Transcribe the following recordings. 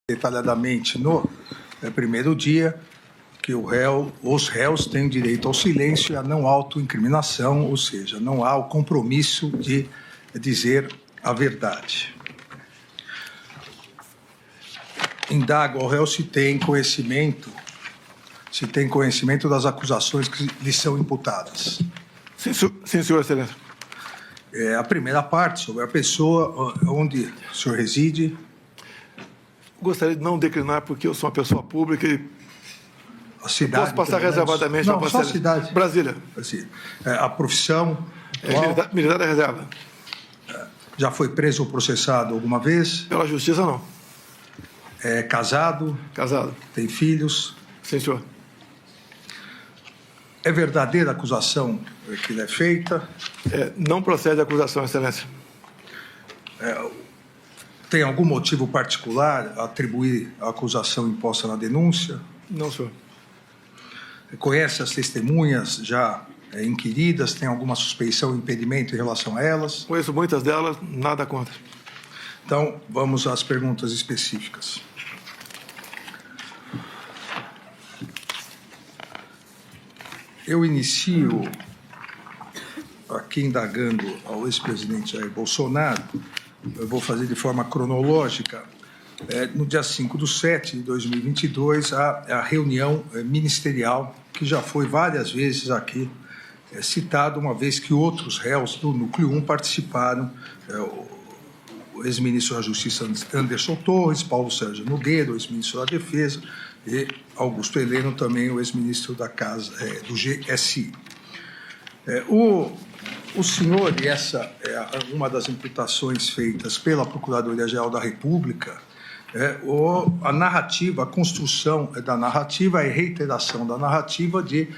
detalhadamente no primeiro dia que os réus têm direito ao silêncio e à não autoincriminação, ou seja, não há o compromisso de dizer a verdade. Indago ao réu se tem conhecimento das acusações que lhe são imputadas. Sim, senhor excelência. A primeira parte, sobre a pessoa onde o senhor reside. Gostaria de não declinar, porque eu sou uma pessoa pública e A cidade. posso passar reservadamente. Não, só a cidade. Brasília. Assim, a profissão. Militar da reserva. Já foi preso ou processado alguma vez? Pela justiça, não. É casado? Casado. Tem filhos? Sim, senhor. É verdadeira a acusação que lhe é feita? Não procede a acusação, excelência. Tem algum motivo particular a atribuir a acusação imposta na denúncia? Não, senhor. Conhece as testemunhas já inquiridas? Tem alguma suspeição ou impedimento em relação a elas? Conheço muitas delas, nada contra. Então, vamos às perguntas específicas. Eu inicio aqui indagando ao ex-presidente Jair Bolsonaro. Eu vou fazer de forma cronológica. No dia 5/7/2022, a reunião ministerial, que já foi várias vezes aqui citado, uma vez que outros réus do Núcleo 1 participaram, o ex-ministro da Justiça Anderson Torres, Paulo Sérgio Nogueira, o ex-ministro da Defesa, e Augusto Heleno, também o ex-ministro da Casa, do GSI. O senhor, e essa é uma das imputações feitas pela Procuradoria-Geral da República, a narrativa, a construção da narrativa, a reiteração da narrativa de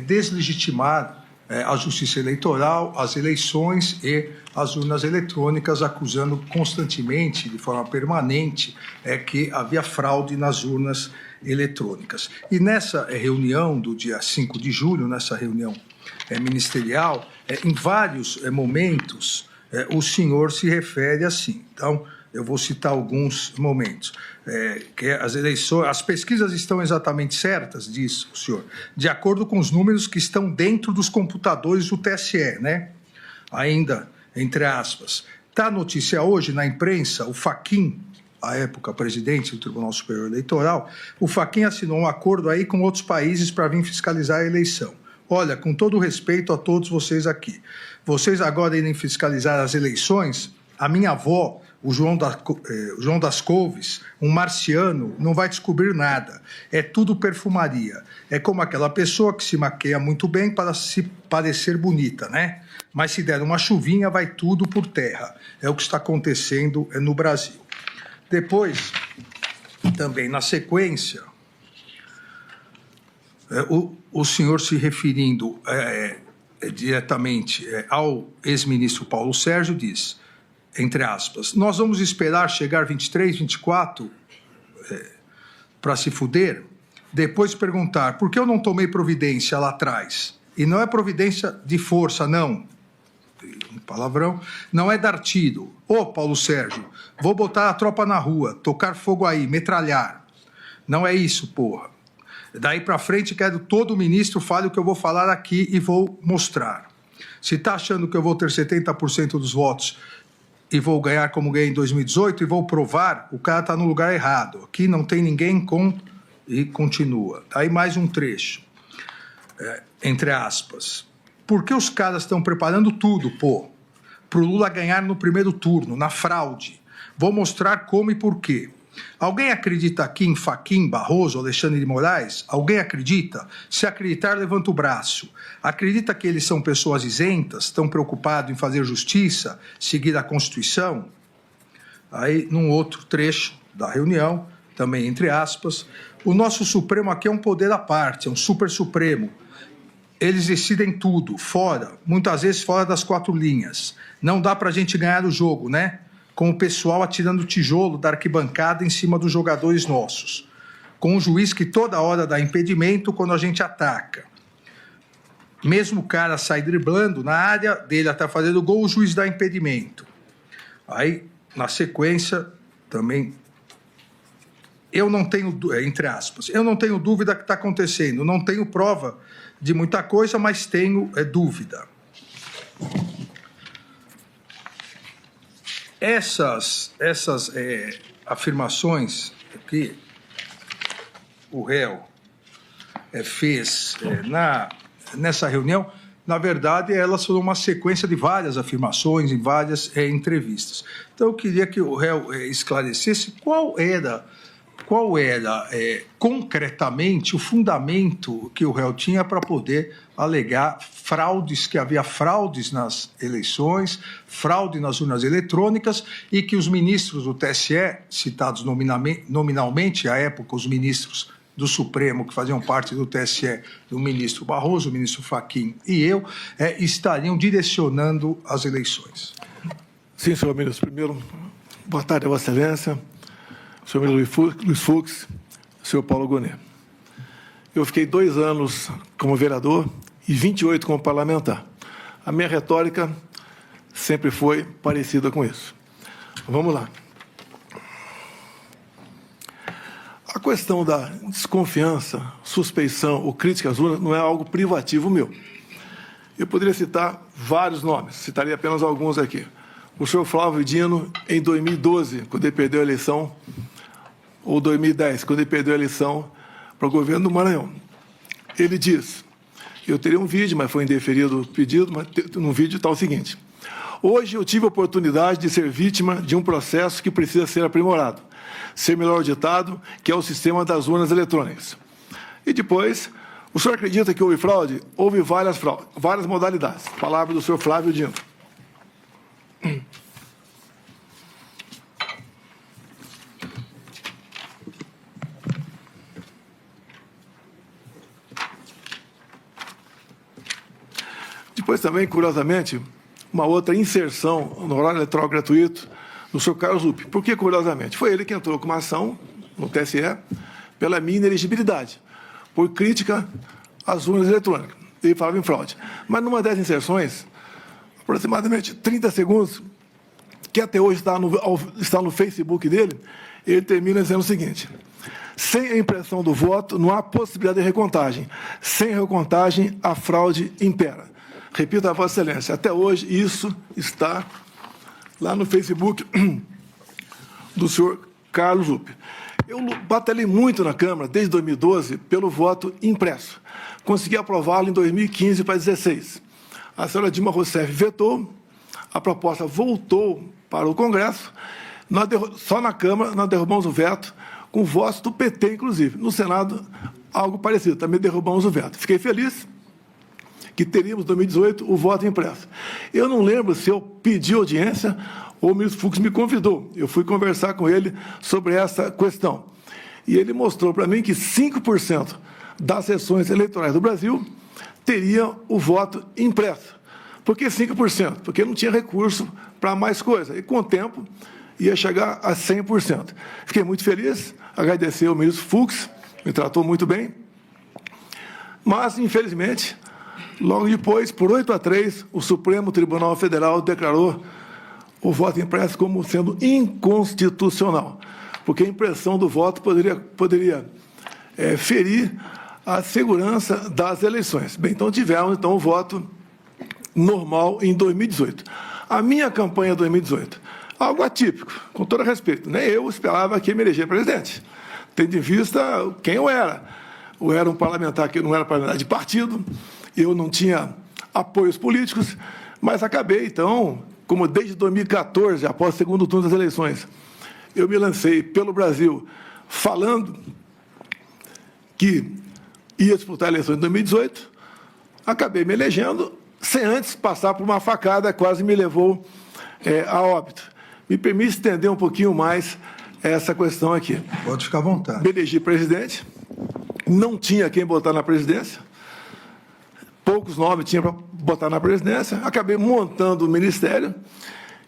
deslegitimar a justiça eleitoral, as eleições e as urnas eletrônicas, acusando constantemente, de forma permanente, que havia fraude nas urnas eletrônicas. E nessa reunião do dia 5 de julho, nessa reunião ministerial, em vários momentos, o senhor se refere assim. Então, eu vou citar alguns momentos. Que as eleições, as pesquisas estão exatamente certas, diz o senhor, de acordo com os números que estão dentro dos computadores do TSE, né? Ainda, entre aspas. Está a notícia hoje na imprensa, o Fachin, à época presidente do Tribunal Superior Eleitoral, o Fachin assinou um acordo aí com outros países para vir fiscalizar a eleição. Olha, com todo o respeito a todos vocês aqui, vocês agora irem fiscalizar as eleições, a minha avó, o João das Couves, um marciano, não vai descobrir nada. É tudo perfumaria. É como aquela pessoa que se maqueia muito bem para se parecer bonita, né? Mas se der uma chuvinha, vai tudo por terra. É o que está acontecendo no Brasil. Depois, também na sequência, o senhor se referindo diretamente ao ex-ministro Paulo Sérgio diz, entre aspas, nós vamos esperar chegar 23, 24 para se fuder, depois perguntar por que eu não tomei providência lá atrás. E não é providência de força, não. Um palavrão. Não é dar tiro. Ô, Paulo Sérgio, vou botar a tropa na rua, tocar fogo aí, metralhar. Não é isso, porra. Daí para frente, quero todo ministro fale o que eu vou falar aqui e vou mostrar. Se está achando que eu vou ter 70% dos votos e vou ganhar como ganhei em 2018 e vou provar, o cara está no lugar errado. Aqui não tem ninguém com... E continua. Aí mais um trecho, entre aspas. Por que os caras estão preparando tudo, pô? Para o Lula ganhar no primeiro turno, na fraude. Vou mostrar como e por quê. Alguém acredita aqui em Fachin, Barroso, Alexandre de Moraes? Alguém acredita? Se acreditar, levanta o braço. Acredita que eles são pessoas isentas, estão preocupados em fazer justiça, seguir a Constituição? Aí, num outro trecho da reunião, também entre aspas, o nosso Supremo aqui é um poder à parte, é um super Supremo. Eles decidem tudo, fora, muitas vezes fora das quatro linhas. Não dá para a gente ganhar o jogo, né? Com o pessoal atirando tijolo da arquibancada em cima dos jogadores nossos. Com o juiz que toda hora dá impedimento quando a gente ataca. Mesmo o cara sai driblando na área dele até fazer o gol, o juiz dá impedimento. Aí, na sequência, também eu não tenho, entre aspas, eu não tenho dúvida que está acontecendo, não tenho prova de muita coisa, mas tenho dúvida. Essas afirmações que o réu fez nessa reunião, na verdade, elas foram uma sequência de várias afirmações em várias entrevistas. Então, eu queria que o réu esclarecesse qual era concretamente o fundamento que o réu tinha para poder alegar fraudes, que havia fraudes nas eleições, fraude nas urnas eletrônicas, e que os ministros do TSE, citados nominalmente à época, os ministros do Supremo, que faziam parte do TSE, do ministro Barroso, o ministro Fachin e eu, estariam direcionando as eleições. Sim, senhor ministro. Primeiro, boa tarde, Vossa Excelência, senhor ministro Luiz Fux, senhor Paulo Gonet. Eu fiquei 2 anos como vereador e 28 como parlamentar. A minha retórica sempre foi parecida com isso. Vamos lá. A questão da desconfiança, suspeição ou crítica às urnas não é algo privativo meu. Eu poderia citar vários nomes, citaria apenas alguns aqui. O senhor Flávio Dino, em 2012, quando ele perdeu a eleição, ou 2010, quando ele perdeu a eleição para o governo do Maranhão. Ele diz, eu teria um vídeo, mas foi indeferido o pedido, mas no vídeo está o seguinte: hoje eu tive a oportunidade de ser vítima de um processo que precisa ser aprimorado, ser melhor auditado, que é o sistema das urnas eletrônicas. E depois, o senhor acredita que houve fraude? Houve várias modalidades. Palavra do senhor Flávio Dino. Depois também, curiosamente, uma outra inserção no horário eleitoral gratuito do senhor Carlos Lupe. Por que, curiosamente? Foi ele que entrou com uma ação no TSE pela minha inelegibilidade, por crítica às urnas eletrônicas. Ele falava em fraude. Mas numa das inserções, aproximadamente 30 segundos, que até hoje está no Facebook dele, ele termina dizendo o seguinte: sem a impressão do voto, não há possibilidade de recontagem. Sem recontagem, a fraude impera. Repito a Vossa Excelência, até hoje isso está lá no Facebook do senhor Carlos Lupe. Eu batalhei muito na Câmara, desde 2012, pelo voto impresso. Consegui aprová-lo em 2015 para 2016. A senhora Dilma Rousseff vetou, a proposta voltou para o Congresso, só na Câmara nós derrubamos o veto, com votos do PT, inclusive. No Senado, algo parecido, também derrubamos o veto. Fiquei feliz que teríamos, em 2018, o voto impresso. Eu não lembro se eu pedi audiência ou o ministro Fux me convidou. Eu fui conversar com ele sobre essa questão. E ele mostrou para mim que 5% das sessões eleitorais do Brasil teria o voto impresso. Por que 5%? Porque não tinha recurso para mais coisa. E, com o tempo, ia chegar a 100%. Fiquei muito feliz, agradecer ao ministro Fux, me tratou muito bem. Mas, infelizmente, logo depois, por 8-3, o Supremo Tribunal Federal declarou o voto impresso como sendo inconstitucional, porque a impressão do voto poderia ferir a segurança das eleições. Bem, então tivemos o voto normal em 2018. A minha campanha 2018, algo atípico, com todo respeito, nem eu esperava que me eleger presidente, tendo em vista quem eu era. Eu era um parlamentar que não era parlamentar de partido, eu não tinha apoios políticos, mas acabei, então, como desde 2014, após o segundo turno das eleições, eu me lancei pelo Brasil falando que ia disputar a eleição em 2018, acabei me elegendo, sem antes passar por uma facada, quase me levou a óbito. Me permite estender um pouquinho mais essa questão aqui. Pode ficar à vontade. Me elegi presidente, não tinha quem botar na presidência, poucos nomes tinha para botar na presidência, acabei montando o ministério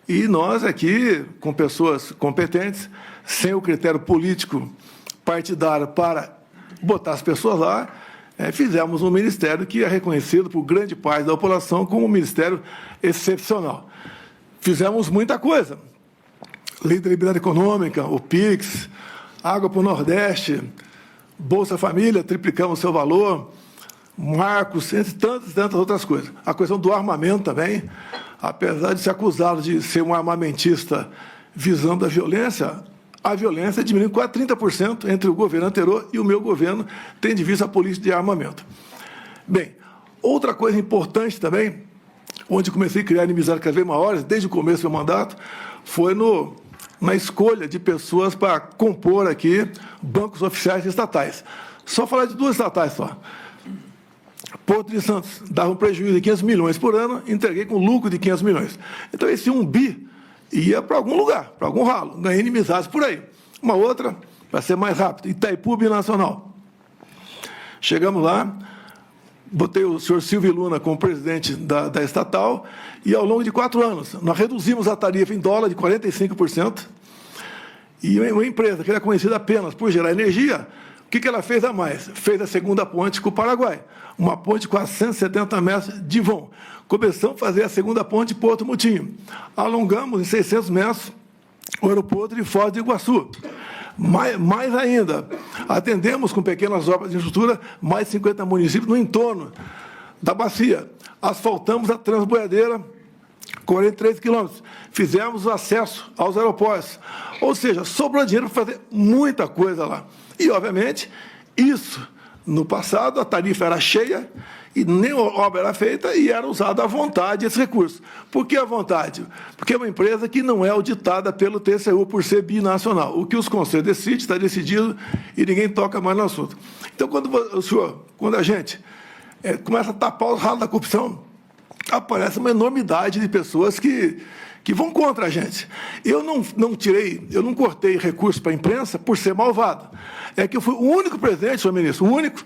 e nós aqui, com pessoas competentes, sem o critério político partidário para botar as pessoas lá, fizemos um ministério que é reconhecido por grande parte da população como um ministério excepcional. Fizemos muita coisa. Lei da Liberdade Econômica, o PIX, Água para o Nordeste, Bolsa Família, triplicamos o seu valor, Marcos, entre tantas e tantas outras coisas. A questão do armamento também, apesar de ser acusado de ser um armamentista visando a violência diminuiu quase 30% entre o governo anterior e o meu governo, tendo em vista a política de armamento. Bem, outra coisa importante também, onde comecei a criar inimizades cada vez maiores, desde o começo do meu mandato, foi na escolha de pessoas para compor aqui bancos oficiais estatais. Só falar de 2 estatais só. Porto de Santos dava um prejuízo de 500 milhões por ano, entreguei com lucro de 500 milhões. Então, esse 1 bi ia para algum lugar, para algum ralo, ganhei inimizades por aí. Uma outra, para ser mais rápido, Itaipu Binacional. Chegamos lá, botei o senhor Silvio Luna como presidente da estatal, e ao longo de 4 anos, nós reduzimos a tarifa em dólar de 45%, e uma empresa que era conhecida apenas por gerar energia, o que ela fez a mais? Fez a segunda ponte com o Paraguai, uma ponte com 170 metros de vão. Começamos a fazer a segunda ponte Porto Mutinho. Alongamos em 600 metros o aeroporto de Foz do Iguaçu. Mais ainda, atendemos com pequenas obras de infraestrutura mais 50 municípios no entorno da bacia. Asfaltamos a Transboiadeira, 43 quilômetros. Fizemos o acesso aos aeroportos. Ou seja, sobrou dinheiro para fazer muita coisa lá. E, obviamente, isso, no passado, a tarifa era cheia e nem obra era feita e era usado à vontade esse recurso. Por que à vontade? Porque é uma empresa que não é auditada pelo TCU por ser binacional. O que os conselhos decidem, está decidido e ninguém toca mais no assunto. Então, quando a gente começa a tapar os ralos da corrupção, aparece uma enormidade de pessoas que vão contra a gente. Eu não cortei recurso para a imprensa por ser malvado. É que eu fui o único presidente, senhor ministro, o único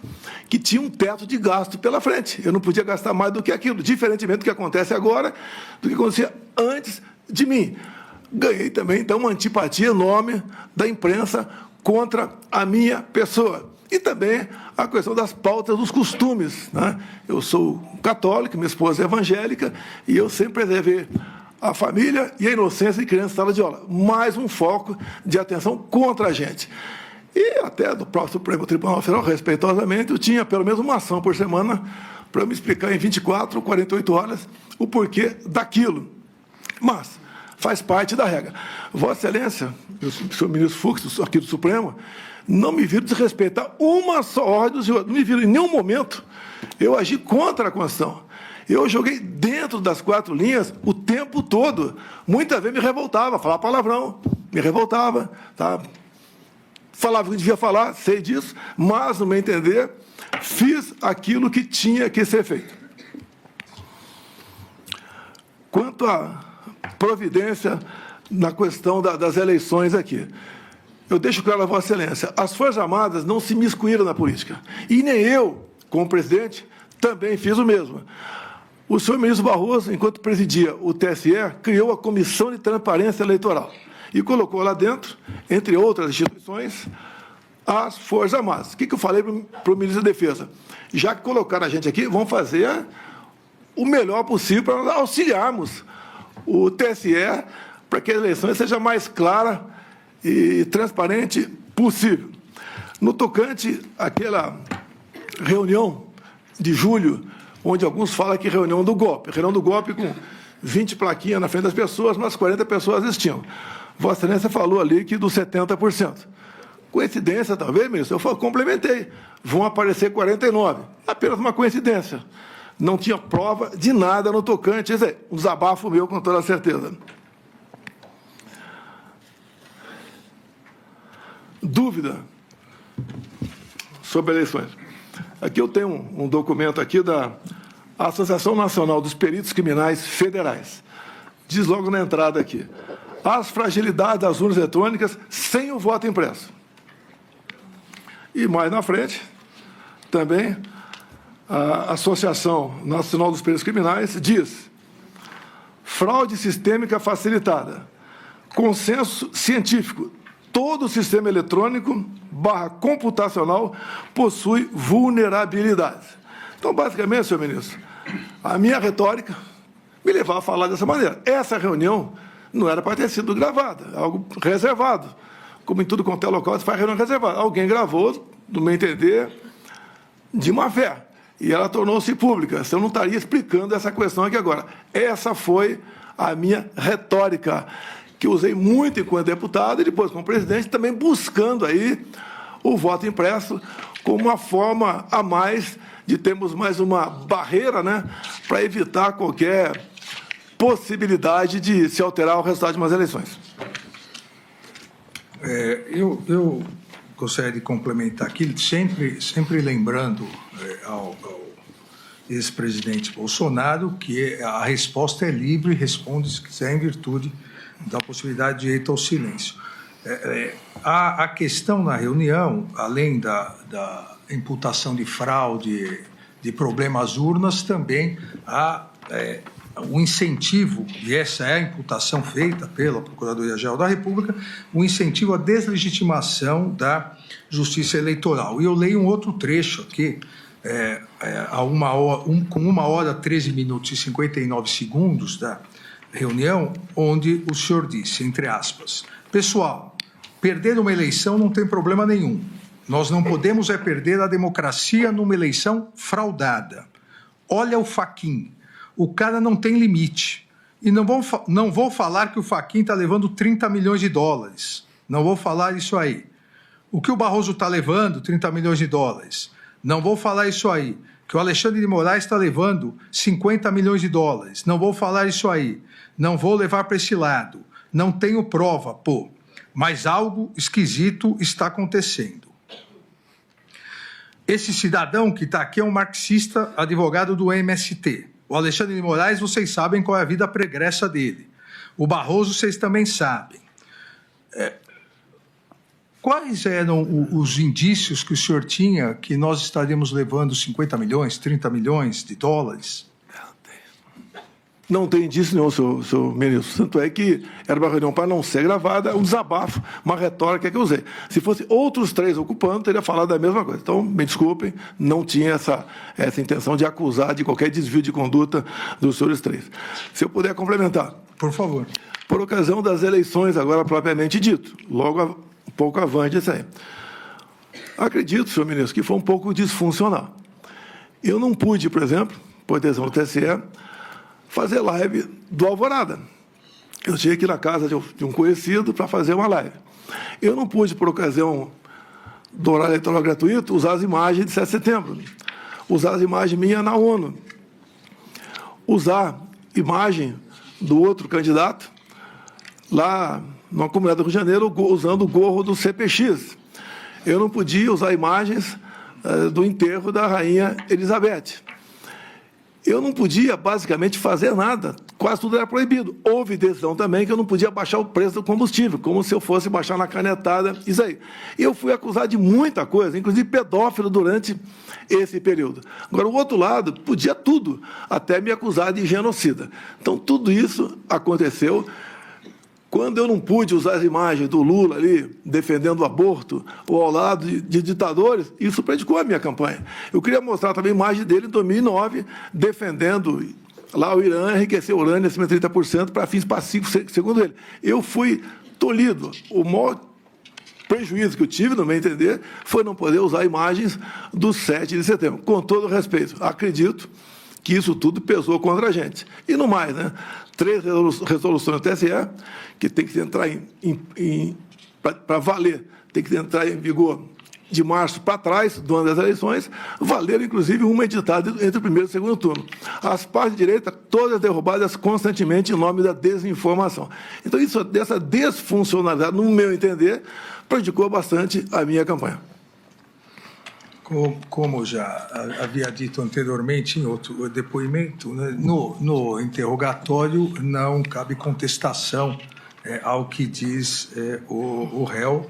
que tinha um teto de gasto pela frente. Eu não podia gastar mais do que aquilo, diferentemente do que acontece agora, do que acontecia antes de mim. Ganhei também, então, uma antipatia enorme da imprensa contra a minha pessoa. E também a questão das pautas dos costumes, né? Eu sou católico, minha esposa é evangélica, e eu sempre preservei a família e a inocência de criança em sala de aula. Mais um foco de atenção contra a gente. E até do próprio Supremo Tribunal Federal, respeitosamente, eu tinha pelo menos uma ação por semana para me explicar em 24 ou 48 horas o porquê daquilo. Mas faz parte da regra. Vossa Excelência, o senhor ministro Fux, aqui do Supremo, não me viram desrespeitar uma só ordem do senhor. Não me viram em nenhum momento eu agi contra a Constituição. Eu joguei dentro das 4 linhas o tempo todo. Muitas vezes me revoltava, falava palavrão, me revoltava, tá? Falava o que devia falar, sei disso, mas, no meu entender, fiz aquilo que tinha que ser feito. Quanto à providência na questão das eleições aqui, eu deixo claro a Vossa Excelência, as Forças Armadas não se miscuíram na política. E nem eu, como presidente, também fiz o mesmo. O senhor ministro Barroso, enquanto presidia o TSE, criou a Comissão de Transparência Eleitoral e colocou lá dentro, entre outras instituições, as Forças Armadas. O que eu falei para o ministro da Defesa? Já que colocaram a gente aqui, vamos fazer o melhor possível para nós auxiliarmos o TSE para que a eleição seja mais clara e transparente possível. No tocante àquela reunião de julho, onde alguns falam que reunião do golpe com 20 plaquinhas na frente das pessoas, mas 40 pessoas assistiam. Vossa Excelência falou ali que dos 70%. Coincidência, talvez, ministro? Eu complementei. Vão aparecer 49. Apenas uma coincidência. Não tinha prova de nada no tocante. Isso aí, um desabafo meu, com toda certeza. Dúvida sobre eleições. Aqui eu tenho um documento aqui da Associação Nacional dos Peritos Criminais Federais. Diz logo na entrada aqui. As fragilidades das urnas eletrônicas sem o voto impresso. E mais na frente, também, a Associação Nacional dos Peritos Criminais diz: fraude sistêmica facilitada, consenso científico, todo sistema eletrônico / computacional possui vulnerabilidades. Então, basicamente, senhor ministro, a minha retórica me levava a falar dessa maneira. Essa reunião não era para ter sido gravada, algo reservado. como em tudo quanto é local, você faz reunião reservada. Alguém gravou, no meu entender, de má fé. E ela tornou-se pública. Então, eu não estaria explicando essa questão aqui agora. Essa foi a minha retórica, que usei muito enquanto deputado e depois como presidente, também buscando aí o voto impresso como uma forma a mais de termos mais uma barreira, né, para evitar qualquer possibilidade de se alterar o resultado de umas eleições. Eu gostaria de complementar aqui, sempre lembrando ao ex-presidente Bolsonaro que a resposta é livre e responde se quiser em virtude da possibilidade de direito ao silêncio. A questão na reunião, além da imputação de fraude, de problemas às urnas, também há o incentivo, e essa é a imputação feita pela Procuradoria-Geral da República, o incentivo à deslegitimação da Justiça Eleitoral. E eu leio um outro trecho aqui, com 1h, 13 minutos e 59 segundos da reunião, onde o senhor disse, entre aspas, pessoal, perder uma eleição não tem problema nenhum. Nós não podemos perder a democracia numa eleição fraudada. Olha o Fachin. O cara não tem limite. E não vou falar que o Fachin está levando 30 milhões de dólares. Não vou falar isso aí. O que o Barroso está levando, 30 milhões de dólares. Não vou falar isso aí. Que o Alexandre de Moraes está levando 50 milhões de dólares. Não vou falar isso aí. Não vou levar para esse lado. Não tenho prova, pô. Mas algo esquisito está acontecendo. Esse cidadão que está aqui é um marxista, advogado do MST. O Alexandre de Moraes, vocês sabem qual é a vida pregressa dele. O Barroso, vocês também sabem. Quais eram os indícios que o senhor tinha que nós estaríamos levando 50 milhões, 30 milhões de dólares? Não tem indício nenhum, senhor ministro. Tanto é que era uma reunião para não ser gravada, um desabafo, uma retórica que eu usei. Se fosse outros 3 ocupando, teria falado a mesma coisa. Então, me desculpem, não tinha essa intenção de acusar de qualquer desvio de conduta dos senhores 3. Se eu puder complementar. Por favor. Por ocasião das eleições, agora propriamente dito, logo um pouco avante isso aí. Acredito, senhor ministro, que foi um pouco disfuncional. Eu não pude, por exemplo, por decisão do TSE, fazer live do Alvorada. Eu tinha que ir na casa de um conhecido para fazer uma live. Eu não pude, por ocasião do horário eleitoral gratuito, usar as imagens de 7 de setembro, usar as imagens minhas na ONU, usar imagem do outro candidato lá numa comunidade do Rio de Janeiro, usando o gorro do CPX. Eu não podia usar imagens do enterro da rainha Elizabeth. Eu não podia, basicamente, fazer nada. Quase tudo era proibido. Houve decisão também que eu não podia baixar o preço do combustível, como se eu fosse baixar na canetada, isso aí. Eu fui acusado de muita coisa, inclusive pedófilo, durante esse período. Agora, o outro lado podia tudo, até me acusar de genocida. Então, tudo isso aconteceu. Quando eu não pude usar as imagens do Lula ali, defendendo o aborto, ou ao lado de ditadores, isso prejudicou a minha campanha. Eu queria mostrar também a imagem dele em 2009, defendendo lá o Irã enriquecer urânio acima de 30% para fins pacíficos, segundo ele. Eu fui tolhido. O maior prejuízo que eu tive, no meu entender, foi não poder usar imagens do 7 de setembro. Com todo respeito, acredito que isso tudo pesou contra a gente. E no mais, né? 3 resoluções do TSE, que tem que entrar para valer, tem que entrar em vigor de março para trás, do ano das eleições, valeram, inclusive, uma editada entre o primeiro e o segundo turno. As partes de direita, todas derrubadas constantemente em nome da desinformação. Então, dessa desfuncionalidade, no meu entender, prejudicou bastante a minha campanha. Como já havia dito anteriormente em outro depoimento, né, no interrogatório não cabe contestação ao que diz o réu,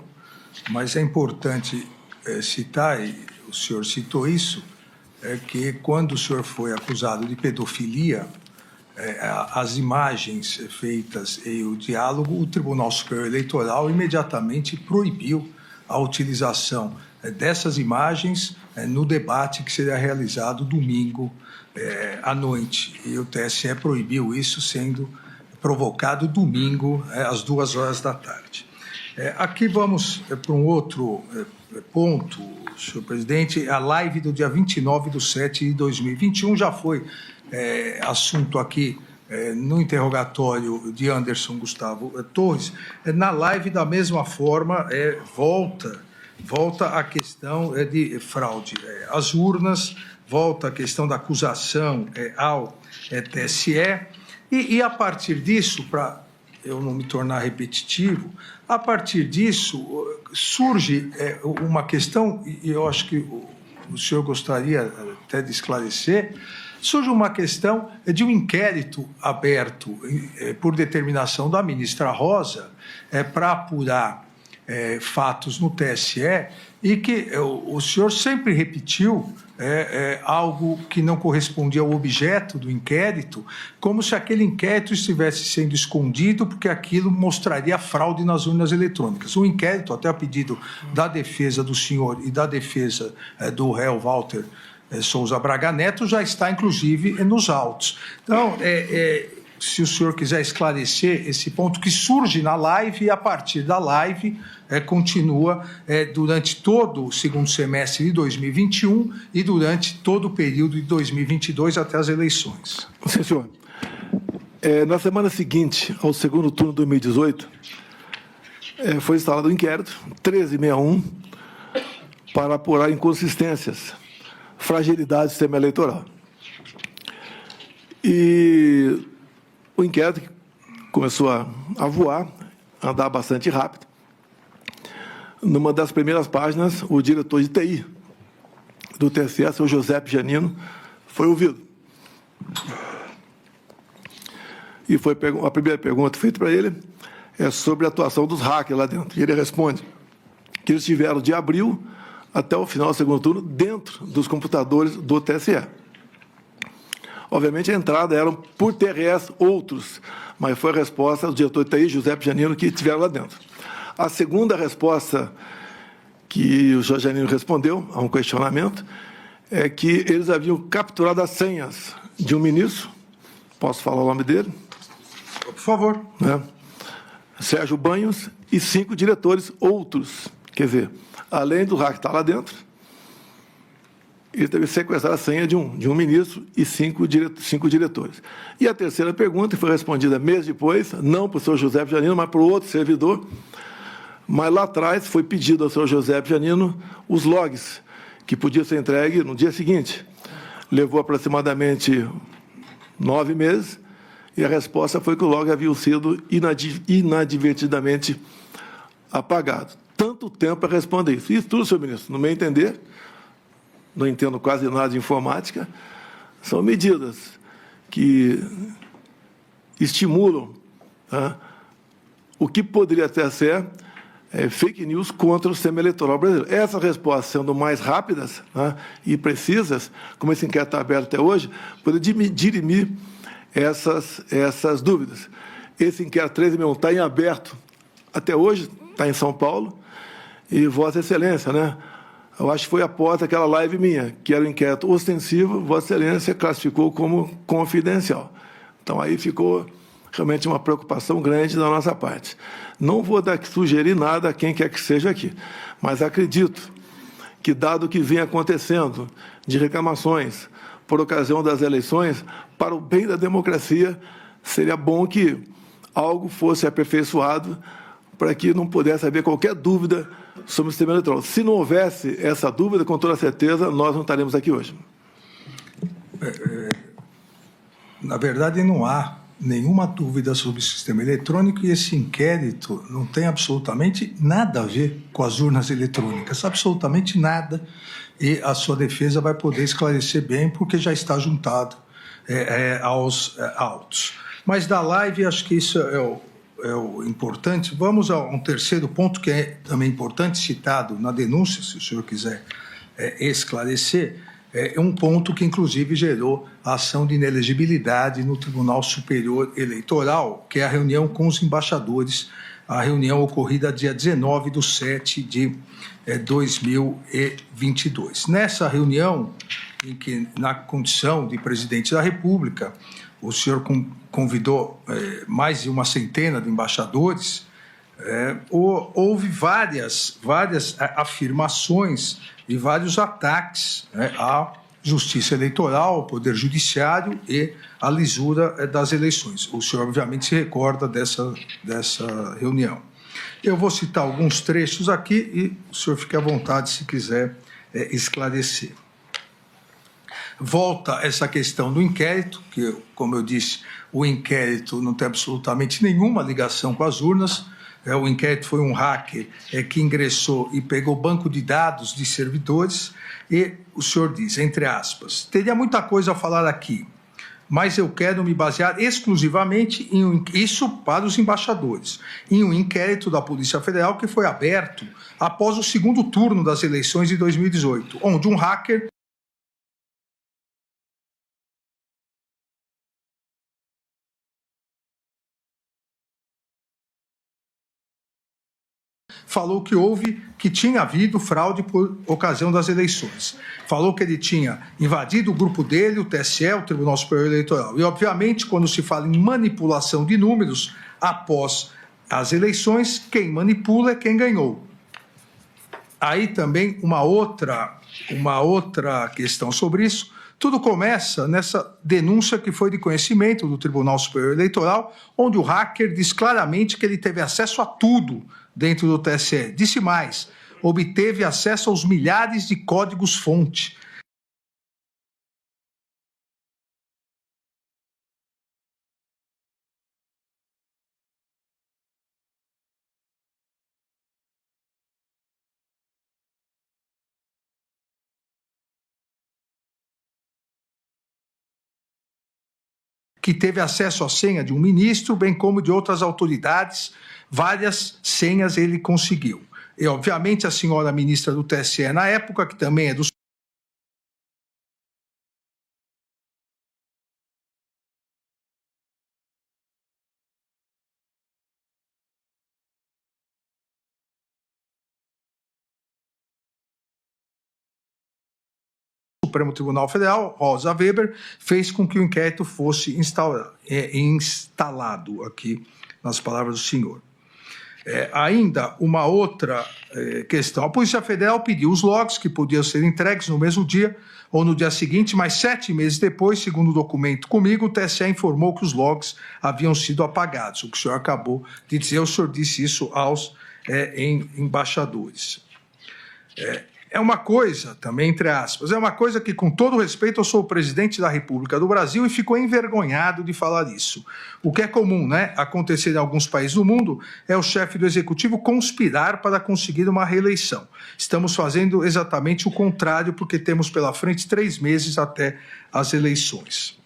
mas é importante citar, e o senhor citou isso, que quando o senhor foi acusado de pedofilia, as imagens feitas e o diálogo, o Tribunal Superior Eleitoral imediatamente proibiu a utilização dessas imagens no debate que seria realizado domingo à noite. E o TSE proibiu isso, sendo provocado domingo às 14h. Aqui vamos para um outro ponto, senhor presidente. A live do dia 29/7/2021 já foi assunto aqui no interrogatório de Anderson Gustavo Torres. Na live, da mesma forma, volta a questão de fraude às urnas, volta a questão da acusação ao TSE, e a partir disso, para eu não me tornar repetitivo, a partir disso surge uma questão, e eu acho que o senhor gostaria até de esclarecer, surge uma questão de um inquérito aberto por determinação da ministra Rosa para apurar fatos no TSE, e que o senhor sempre repetiu algo que não correspondia ao objeto do inquérito, como se aquele inquérito estivesse sendo escondido, porque aquilo mostraria fraude nas urnas eletrônicas. O inquérito, até a pedido da defesa do senhor e da defesa do réu Walter Souza Braga Neto, já está, inclusive, nos autos. Então, se o senhor quiser esclarecer esse ponto que surge na live, e a partir da live continua durante todo o segundo semestre de 2021 e durante todo o período de 2022 até as eleições. Sim, senhor. Na semana seguinte ao segundo turno de 2018, foi instalado um inquérito, 1361, para apurar inconsistências, fragilidade do sistema eleitoral. E o inquérito começou a voar, a andar bastante rápido. Numa das primeiras páginas, o diretor de TI do TSE, seu José Janino, foi ouvido. E foi a primeira pergunta feita para ele sobre a atuação dos hackers lá dentro. E ele responde que eles estiveram de abril até o final do segundo turno dentro dos computadores do TSE. Obviamente, a entrada eram por TRS outros, mas foi a resposta do diretor de TI, José Janino, que estiveram lá dentro. A segunda resposta que o José Janino respondeu a um questionamento é que eles haviam capturado as senhas de um ministro, posso falar o nome dele? Por favor. Sérgio Banhos, e 5 diretores outros. Quer dizer, além do hack que está lá dentro, ele teve que sequestrar a senha de um ministro e 5 diretores. E a terceira pergunta, que foi respondida mês depois, não para o senhor José Janino, mas para o outro servidor, mas lá atrás foi pedido ao senhor José Janino os logs, que podiam ser entregues no dia seguinte. Levou aproximadamente 9 meses, e a resposta foi que o log havia sido inadvertidamente apagado. Tanto tempo para responder isso. Isso tudo, senhor ministro, no meu entender, não entendo quase nada de informática, são medidas que estimulam o que poderia até ser fake news contra o sistema eleitoral brasileiro. Essas respostas sendo mais rápidas e precisas, como esse inquérito está aberto até hoje, poderia dirimir essas dúvidas. Esse inquérito 1361 está em aberto até hoje, está em São Paulo, e Vossa Excelência, eu acho que foi após aquela live minha, que era um inquérito ostensivo, Vossa Excelência classificou como confidencial. Então, aí ficou realmente uma preocupação grande da nossa parte. Não vou sugerir nada a quem quer que seja aqui, mas acredito que, dado o que vem acontecendo de reclamações por ocasião das eleições, para o bem da democracia, seria bom que algo fosse aperfeiçoado para que não pudesse haver qualquer dúvida sobre o sistema eleitoral. Se não houvesse essa dúvida, com toda certeza, nós não estaremos aqui hoje. Na verdade, não há nenhuma dúvida sobre o sistema eletrônico, e esse inquérito não tem absolutamente nada a ver com as urnas eletrônicas, absolutamente nada, e a sua defesa vai poder esclarecer bem, porque já está juntado aos autos. Mas da live, acho que isso é o importante. Vamos a um terceiro ponto, que é também importante, citado na denúncia, se o senhor quiser esclarecer. É um ponto que, inclusive, gerou a ação de inelegibilidade no Tribunal Superior Eleitoral, que é a reunião com os embaixadores, a reunião ocorrida dia 19/7/2022. Nessa reunião, em que, na condição de presidente da República, o senhor convidou mais de uma centena de embaixadores houve várias afirmações e vários ataques, né, à Justiça Eleitoral, ao Poder Judiciário e à lisura das eleições. O senhor, obviamente, se recorda dessa reunião. Eu vou citar alguns trechos aqui e o senhor fique à vontade se quiser esclarecer. Volta essa questão do inquérito, que, como eu disse, o inquérito não tem absolutamente nenhuma ligação com as urnas. O inquérito foi um hacker que ingressou e pegou banco de dados de servidores e o senhor diz, entre aspas, teria muita coisa a falar aqui, mas eu quero me basear exclusivamente isso para os embaixadores, em um inquérito da Polícia Federal que foi aberto após o segundo turno das eleições de 2018, onde um hacker falou que tinha havido fraude por ocasião das eleições. Falou que ele tinha invadido o grupo dele, o TSE, o Tribunal Superior Eleitoral. E, obviamente, quando se fala em manipulação de números após as eleições, quem manipula é quem ganhou. Aí também uma outra questão sobre isso. Tudo começa nessa denúncia que foi de conhecimento do Tribunal Superior Eleitoral, onde o hacker diz claramente que ele teve acesso a tudo dentro do TSE. Disse mais, obteve acesso aos milhares de códigos-fonte. Que teve acesso à senha de um ministro, bem como de outras autoridades, várias senhas ele conseguiu. E, obviamente, a senhora ministra do TSE na época, que também é do Supremo Tribunal Federal, Rosa Weber, fez com que o inquérito fosse instalado aqui, nas palavras do senhor. Ainda uma outra questão. A Polícia Federal pediu os logs que podiam ser entregues no mesmo dia ou no dia seguinte, mas 7 meses depois, segundo o documento comigo, o TSE informou que os logs haviam sido apagados. O que o senhor acabou de dizer, o senhor disse isso aos embaixadores. É uma coisa, também entre aspas, é uma coisa que, com todo respeito, eu sou o presidente da República do Brasil e fico envergonhado de falar isso. O que é comum, né, acontecer em alguns países do mundo é o chefe do executivo conspirar para conseguir uma reeleição. Estamos fazendo exatamente o contrário, porque temos pela frente 3 meses até as eleições.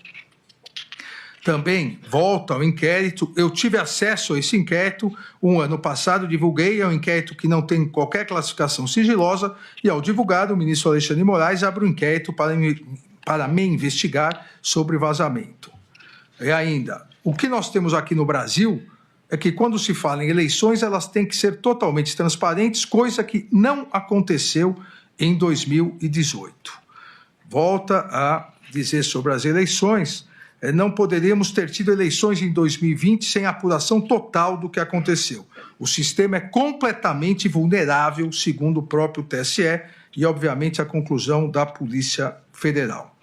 Também volta ao inquérito, eu tive acesso a esse inquérito, ano passado divulguei, é um inquérito que não tem qualquer classificação sigilosa, e ao divulgar, o ministro Alexandre de Moraes abre um inquérito para me investigar sobre vazamento. E ainda, o que nós temos aqui no Brasil é que quando se fala em eleições, elas têm que ser totalmente transparentes, coisa que não aconteceu em 2018. Volta a dizer sobre as eleições, não poderíamos ter tido eleições em 2020 sem apuração total do que aconteceu. O sistema é completamente vulnerável, segundo o próprio TSE, e, obviamente, a conclusão da Polícia Federal.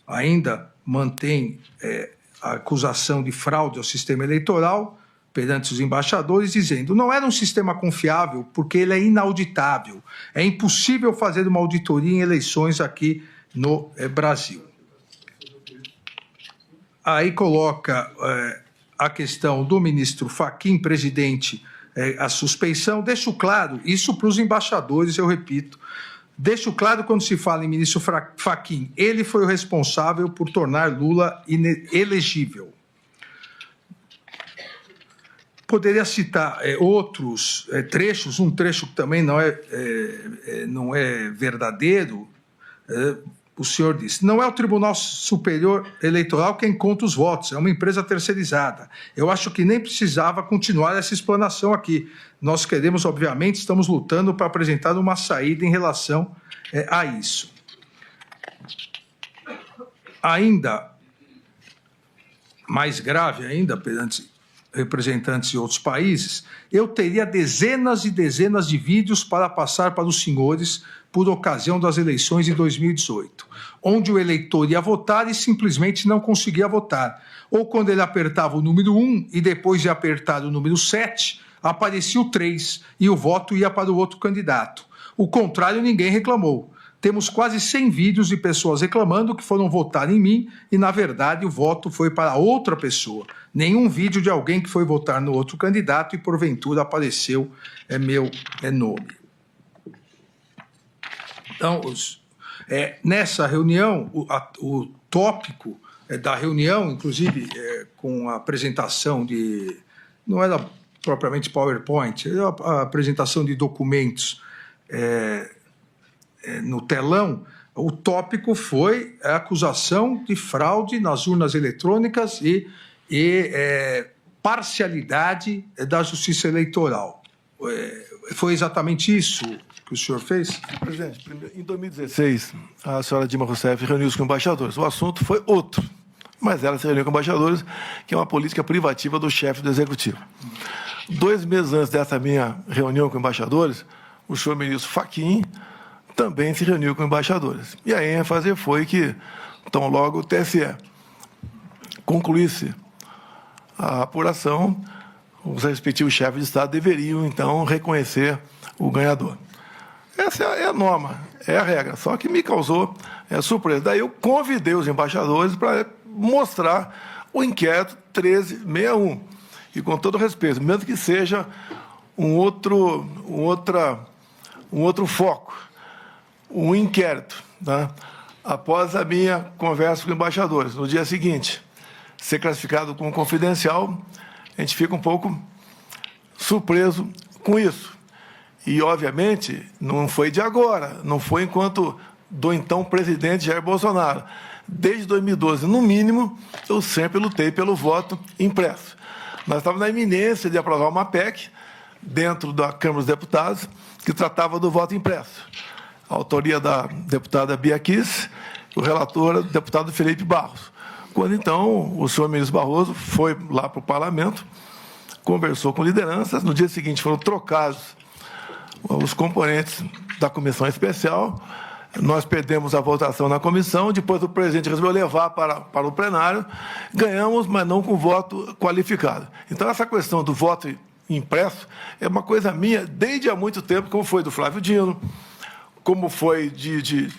Ainda mantém a acusação de fraude ao sistema eleitoral perante os embaixadores, dizendo não era um sistema confiável porque ele é inauditável. É impossível fazer uma auditoria em eleições aqui no Brasil. Aí coloca a questão do ministro Fachin, presidente, a suspeição. Deixo claro, isso para os embaixadores, eu repito, deixo claro quando se fala em ministro Fachin, ele foi o responsável por tornar Lula inelegível. Poderia citar outros trechos, um trecho que também não é verdadeiro. O senhor disse, não é o Tribunal Superior Eleitoral quem conta os votos, é uma empresa terceirizada. Eu acho que nem precisava continuar essa explanação aqui. Nós queremos, obviamente, estamos lutando para apresentar uma saída em relação a isso. Ainda, mais grave ainda, perante representantes de outros países, eu teria dezenas e dezenas de vídeos para passar para os senhores por ocasião das eleições de 2018, onde o eleitor ia votar e simplesmente não conseguia votar. Ou quando ele apertava o número 1 e depois de apertar o número 7, aparecia o 3 e o voto ia para o outro candidato. O contrário, ninguém reclamou. Temos quase 100 vídeos de pessoas reclamando que foram votar em mim e, na verdade, o voto foi para outra pessoa. Nenhum vídeo de alguém que foi votar no outro candidato e, porventura, apareceu meu nome. Então, nessa reunião, o tópico da reunião, inclusive com a apresentação de... Não era propriamente PowerPoint, era a apresentação de documentos no telão. O tópico foi a acusação de fraude nas urnas eletrônicas e parcialidade da Justiça Eleitoral. Foi exatamente isso que o senhor fez? Presidente, em 2016, a senhora Dilma Rousseff reuniu-se com embaixadores. O assunto foi outro, mas ela se reuniu com embaixadores, que é uma política privativa do chefe do Executivo. 2 meses antes dessa minha reunião com embaixadores, o senhor ministro Fachin também se reuniu com embaixadores. E a ênfase foi que, tão logo o TSE concluísse a apuração, os respectivos chefes de Estado deveriam, então, reconhecer o ganhador. Essa é a norma, é a regra, só que me causou surpresa. Daí eu convidei os embaixadores para mostrar o inquérito 1361. E, com todo respeito, mesmo que seja um outro foco, um inquérito, tá? Após a minha conversa com embaixadores, no dia seguinte, ser classificado como confidencial, a gente fica um pouco surpreso com isso. E, obviamente, não foi de agora, não foi enquanto do então presidente Jair Bolsonaro. Desde 2012, no mínimo, eu sempre lutei pelo voto impresso. Nós estávamos na iminência de aprovar uma PEC dentro da Câmara dos Deputados que tratava do voto impresso. A autoria da deputada Bia Kiss, o relator, o deputado Felipe Barros. Quando, então, o senhor ministro Barroso foi lá para o parlamento, conversou com lideranças, no dia seguinte foram trocados os componentes da comissão especial, nós perdemos a votação na comissão, depois o presidente resolveu levar para o plenário, ganhamos, mas não com voto qualificado. Então, essa questão do voto impresso é uma coisa minha desde há muito tempo, como foi do Flávio Dino, como foi de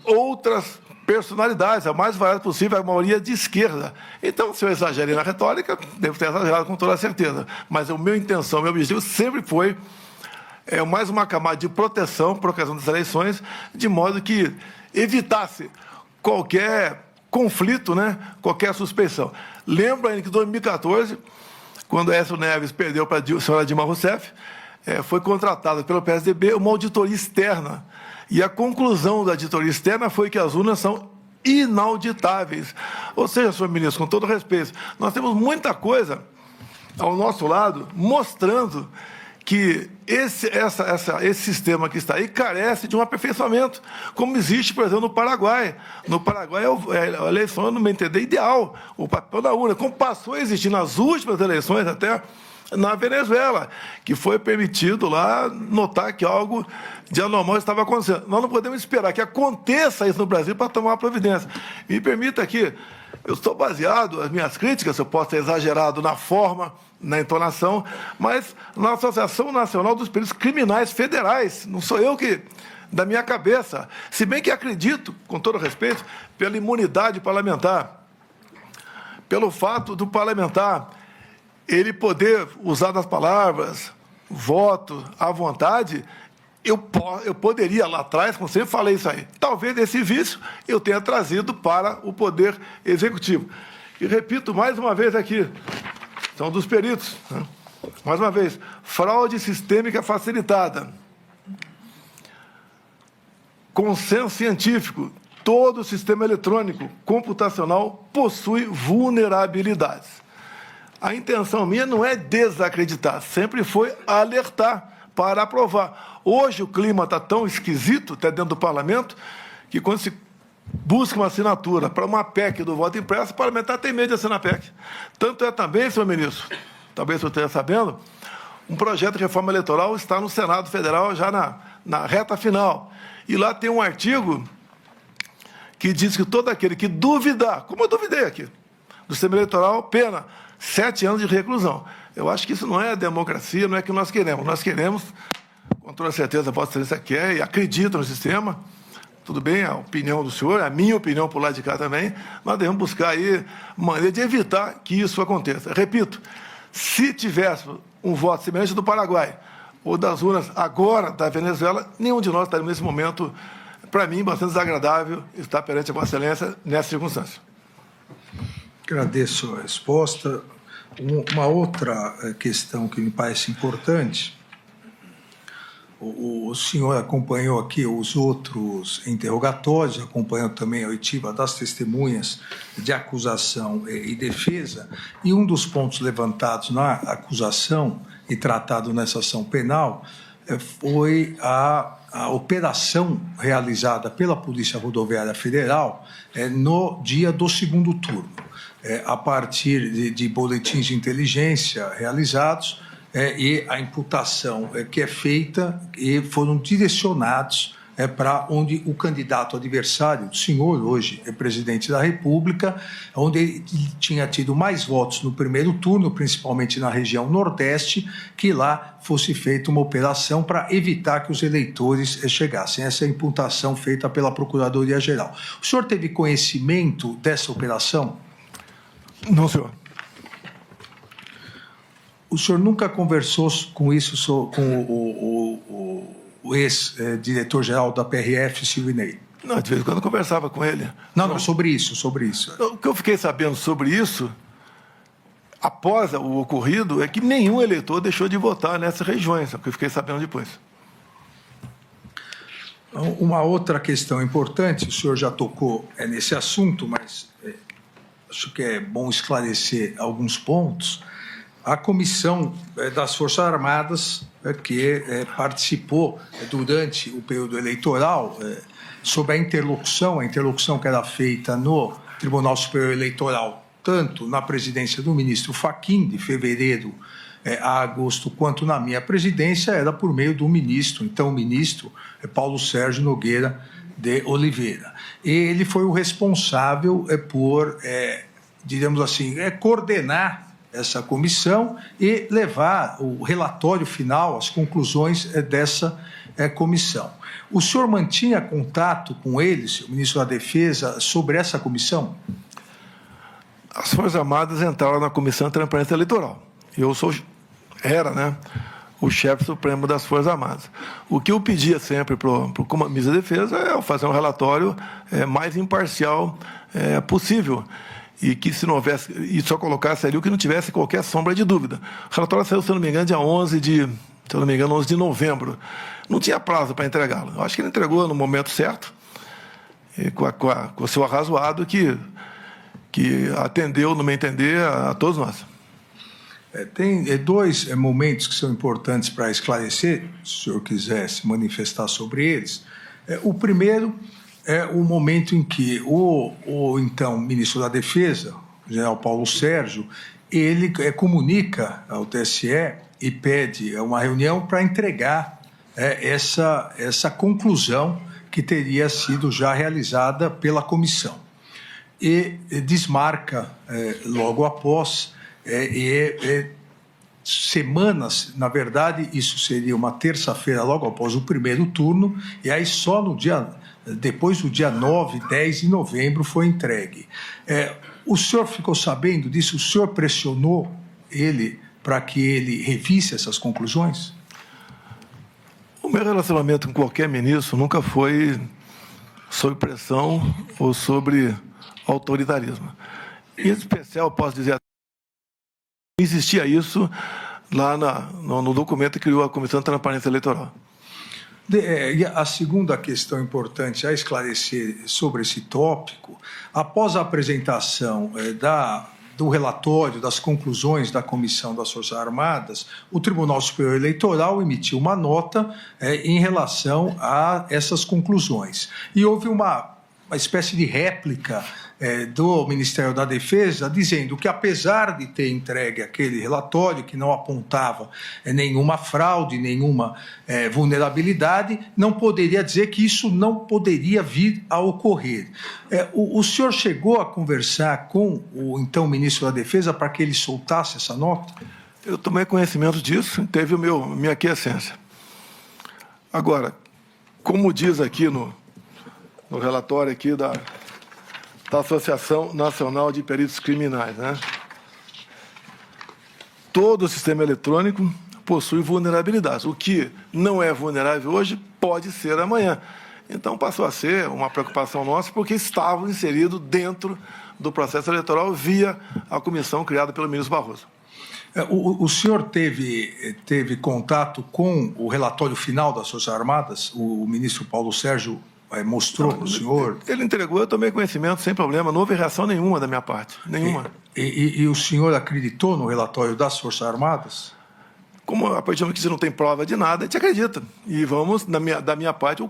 outras personalidades, a mais variada possível, a maioria de esquerda. Então, se eu exagerei na retórica, devo ter exagerado com toda certeza. Mas a minha intenção, meu objetivo sempre foi mais uma camada de proteção por ocasião das eleições, de modo que evitasse qualquer conflito, né, qualquer suspeição. Lembro ainda que em 2014, quando Aécio Neves perdeu para a senhora Dilma Rousseff, foi contratada pelo PSDB uma auditoria externa. E a conclusão da auditoria externa foi que as urnas são inauditáveis. Ou seja, senhor ministro, com todo respeito, nós temos muita coisa ao nosso lado mostrando que esse sistema que está aí carece de um aperfeiçoamento, como existe, por exemplo, no Paraguai. No Paraguai, a eleição, no meu entender, ideal, o papel da urna, como passou a existir nas últimas eleições, até na Venezuela, que foi permitido lá notar que algo de anormal estava acontecendo. Nós não podemos esperar que aconteça isso no Brasil para tomar providência. Me permita aqui, eu estou baseado, as minhas críticas, eu posso ter exagerado na forma, na entonação, mas na Associação Nacional dos Peritos Criminais Federais, não sou eu que, da minha cabeça, se bem que acredito, com todo respeito, pela imunidade parlamentar, pelo fato do parlamentar ele poder usar das palavras, voto, à vontade, eu poderia lá atrás, como sempre falei isso aí, talvez esse vício eu tenha trazido para o Poder Executivo. E repito mais uma vez aqui, são dos peritos, né? Mais uma vez, fraude sistêmica facilitada, consenso científico, todo o sistema eletrônico computacional possui vulnerabilidades. A intenção minha não é desacreditar, sempre foi alertar para aprovar. Hoje o clima está tão esquisito, até dentro do parlamento, que quando se busca uma assinatura para uma PEC do voto impresso, o parlamentar tem medo de assinar a PEC. Tanto é também, senhor ministro, talvez você esteja sabendo, um projeto de reforma eleitoral está no Senado Federal já na reta final. E lá tem um artigo que diz que todo aquele que duvidar, como eu duvidei aqui, do sistema eleitoral, pena 7 anos de reclusão. Eu acho que isso não é democracia, não é o que nós queremos. Nós queremos, com toda certeza, a Vossa Excelência quer e acredita no sistema. Tudo bem, a opinião do senhor, a minha opinião por lá de cá também, nós devemos buscar aí maneira de evitar que isso aconteça. Repito, se tivéssemos um voto semelhante do Paraguai ou das urnas agora da Venezuela, nenhum de nós estaria nesse momento, para mim, bastante desagradável estar perante a Vossa Excelência nessa circunstância. Agradeço a resposta. Uma outra questão que me parece importante, o senhor acompanhou aqui os outros interrogatórios, acompanhou também a oitiva das testemunhas de acusação e defesa, e um dos pontos levantados na acusação e tratado nessa ação penal foi a operação realizada pela Polícia Rodoviária Federal no dia do segundo turno, a partir de boletins de inteligência realizados, e a imputação que é feita e foram direcionados para onde o candidato adversário, o senhor hoje é presidente da República, onde ele tinha tido mais votos no primeiro turno, principalmente na região Nordeste, que lá fosse feita uma operação para evitar que os eleitores chegassem. Essa é a imputação feita pela Procuradoria-Geral. O senhor teve conhecimento dessa operação? Não, senhor. O senhor nunca conversou com isso com o ex-diretor-geral da PRF, Silvinei? Não, de vez em quando eu conversava com ele. Não, sobre isso. O que eu fiquei sabendo sobre isso, após o ocorrido, é que nenhum eleitor deixou de votar nessas regiões, é o que eu fiquei sabendo depois. Uma outra questão importante, o senhor já tocou nesse assunto, mas acho que é bom esclarecer alguns pontos. A Comissão das Forças Armadas, que participou durante o período eleitoral, sobre a interlocução que era feita no Tribunal Superior Eleitoral, tanto na presidência do ministro Fachin, de fevereiro a agosto, quanto na minha presidência, era por meio do ministro, então o ministro Paulo Sérgio Nogueira de Oliveira. E ele foi o responsável por, digamos assim, coordenar essa comissão e levar o relatório final, as conclusões dessa comissão. O senhor mantinha contato com eles, o ministro da Defesa, sobre essa comissão? As Forças Armadas entraram na Comissão de Transparência Eleitoral. Eu era o chefe supremo das Forças Armadas. O que eu pedia sempre para o ministro da Defesa é fazer um relatório mais imparcial possível. E que se não houvesse, e só colocasse ali o que não tivesse qualquer sombra de dúvida. O relatório saiu, se eu não me engano, dia 11 de novembro. Não tinha prazo para entregá-lo. Eu acho que ele entregou no momento certo, com o seu arrazoado, que atendeu, no meu entender, a todos nós. Tem dois momentos que são importantes para esclarecer, se o senhor quiser se manifestar sobre eles. O primeiro é o momento em que o então ministro da Defesa, o general Paulo Sérgio, ele comunica ao TSE e pede uma reunião para entregar essa conclusão que teria sido já realizada pela comissão. E desmarca logo após, semanas, na verdade, isso seria uma terça-feira logo após o primeiro turno, e aí só depois do dia 9, 10 de novembro foi entregue. O senhor ficou sabendo disso? O senhor pressionou ele para que ele revisse essas conclusões? O meu relacionamento com qualquer ministro nunca foi sob pressão ou sobre autoritarismo. Em especial, posso dizer, existia isso lá no documento que criou a Comissão de Transparência Eleitoral. A segunda questão importante a esclarecer sobre esse tópico, após a apresentação do relatório, das conclusões da Comissão das Forças Armadas, o Tribunal Superior Eleitoral emitiu uma nota em relação a essas conclusões. E houve uma uma espécie de réplica do Ministério da Defesa, dizendo que, apesar de ter entregue aquele relatório que não apontava nenhuma fraude, nenhuma vulnerabilidade, não poderia dizer que isso não poderia vir a ocorrer. O senhor chegou a conversar com o então Ministro da Defesa para que ele soltasse essa nota? Eu tomei conhecimento disso, teve minha aquiescência. Agora, como diz aqui no relatório aqui da Associação Nacional de Peritos Criminais, né? Todo o sistema eletrônico possui vulnerabilidades. O que não é vulnerável hoje pode ser amanhã. Então, passou a ser uma preocupação nossa, porque estavam inseridos dentro do processo eleitoral via a comissão criada pelo ministro Barroso. O senhor teve contato com o relatório final das Forças Armadas? O ministro Paulo Sérgio mostrou para o senhor? Ele entregou, eu tomei conhecimento sem problema, não houve reação nenhuma da minha parte, nenhuma. E o senhor acreditou no relatório das Forças Armadas? Como a partir do momento que você não tem prova de nada, a gente acredita. E vamos, da minha parte,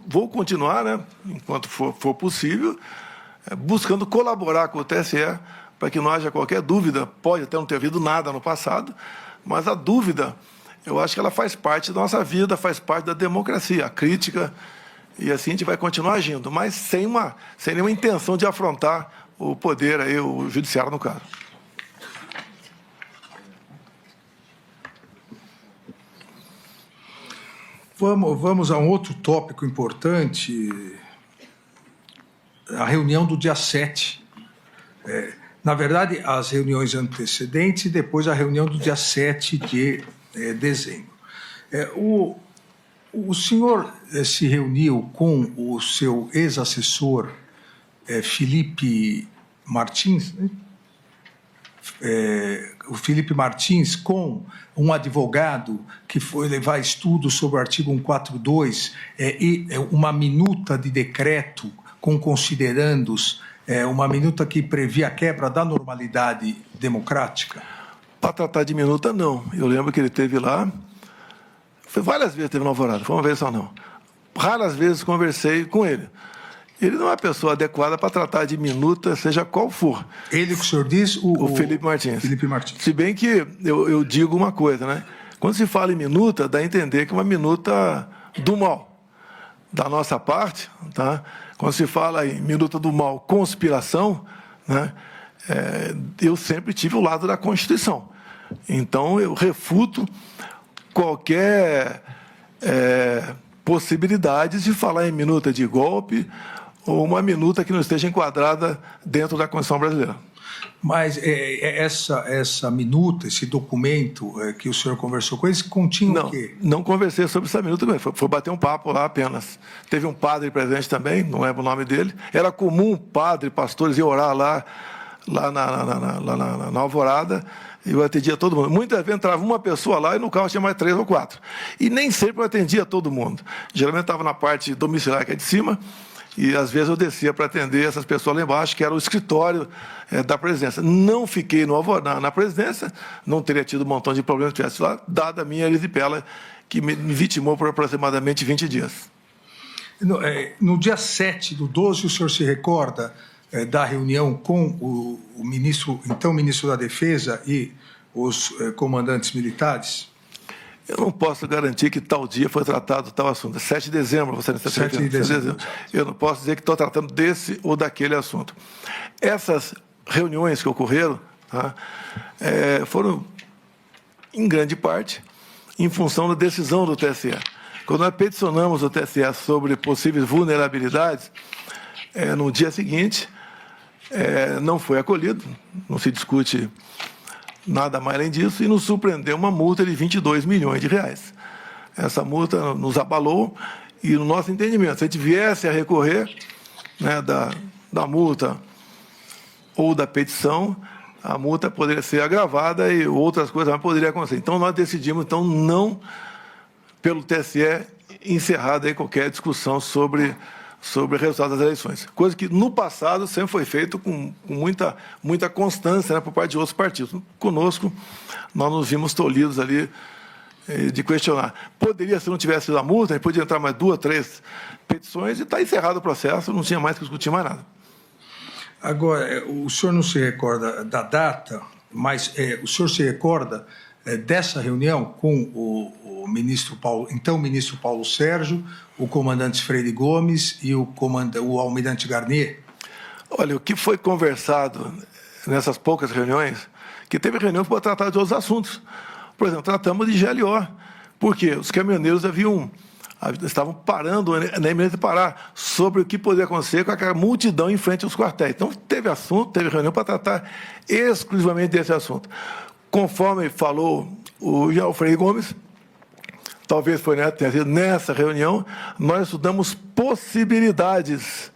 vou continuar, né, enquanto for possível, buscando colaborar com o TSE para que não haja qualquer dúvida. Pode até não ter havido nada no passado, mas a dúvida, eu acho que ela faz parte da nossa vida, faz parte da democracia, a crítica, e assim a gente vai continuar agindo, mas sem nenhuma intenção de afrontar o poder, aí, o judiciário no caso. Vamos a um outro tópico importante, a reunião do dia 7. Na verdade, as reuniões antecedentes e depois a reunião do dia 7 de dezembro. O senhor se reuniu com o seu ex-assessor, Felipe Martins, né? O Felipe Martins, com um advogado que foi levar estudos sobre o artigo 142 e uma minuta de decreto com considerandos, uma minuta que previa a quebra da normalidade democrática? Para tratar de minuta, não. Eu lembro que ele esteve lá, várias vezes teve na Alvorada, foi uma vez só não. Raras vezes conversei com ele. Ele não é a pessoa adequada para tratar de minuta, seja qual for. Ele que o senhor diz? O Felipe Martins. Felipe Martins. Se bem que eu digo uma coisa, né? Quando se fala em minuta, dá a entender que é uma minuta do mal. Da nossa parte, tá? Quando se fala em minuta do mal, conspiração, né? Eu sempre tive o lado da Constituição. Então, eu refuto qualquer possibilidade de falar em minuta de golpe ou uma minuta que não esteja enquadrada dentro da Constituição brasileira. Mas essa minuta, esse documento que o senhor conversou com eles, continha o quê? Não conversei sobre essa minuta, foi bater um papo lá apenas. Teve um padre presente também, não lembro o nome dele. Era comum pastores ir orar lá na Alvorada, e eu atendia todo mundo. Muitas vezes entrava uma pessoa lá e no carro tinha mais 3 ou 4. E nem sempre eu atendia todo mundo. Geralmente estava na parte domiciliar, que é de cima, e às vezes eu descia para atender essas pessoas lá embaixo, que era o escritório da presidência. Não fiquei na presidência, não teria tido um montão de problemas se estivesse lá, dada a minha erisipela, que me vitimou por aproximadamente 20 dias. No dia 7/12, o senhor se recorda da reunião com o então ministro da Defesa e os comandantes militares? Eu não posso garantir que tal dia foi tratado tal assunto. 7 de dezembro, você não está 7 de dezembro. Eu não posso dizer que estou tratando desse ou daquele assunto. Essas reuniões que ocorreram, tá, foram, em grande parte, em função da decisão do TSE. Quando nós peticionamos o TSE sobre possíveis vulnerabilidades, no dia seguinte, não foi acolhido, não se discute nada mais além disso, e nos surpreendeu uma multa de 22 milhões de reais. Essa multa nos abalou, e no nosso entendimento, se a gente viesse a recorrer, né, da multa ou da petição, a multa poderia ser agravada e outras coisas mais poderiam acontecer. Então, nós decidimos, não, pelo TSE, encerrar daí qualquer discussão sobre o resultado das eleições. Coisa que, no passado, sempre foi feito com muita constância, né, por parte de outros partidos. Conosco, nós nos vimos tolhidos ali de questionar. Poderia, se não tivesse sido a multa, podia entrar mais 2, 3 petições e está encerrado o processo, não tinha mais que discutir mais nada. Agora, o senhor não se recorda da data, mas o senhor se recorda dessa reunião com o ministro Paulo, então ministro Paulo Sérgio, o comandante Freire Gomes e o almirante Garnier? Olha, o que foi conversado nessas poucas reuniões, que teve reunião para tratar de outros assuntos. Por exemplo, tratamos de GLO, porque os caminhoneiros estavam parando na iminência de parar sobre o que poderia acontecer com aquela multidão em frente aos quartéis. Então, teve assunto, teve reunião para tratar exclusivamente desse assunto. Conforme falou o Freire Gomes, talvez tenha sido nessa reunião, nós estudamos possibilidades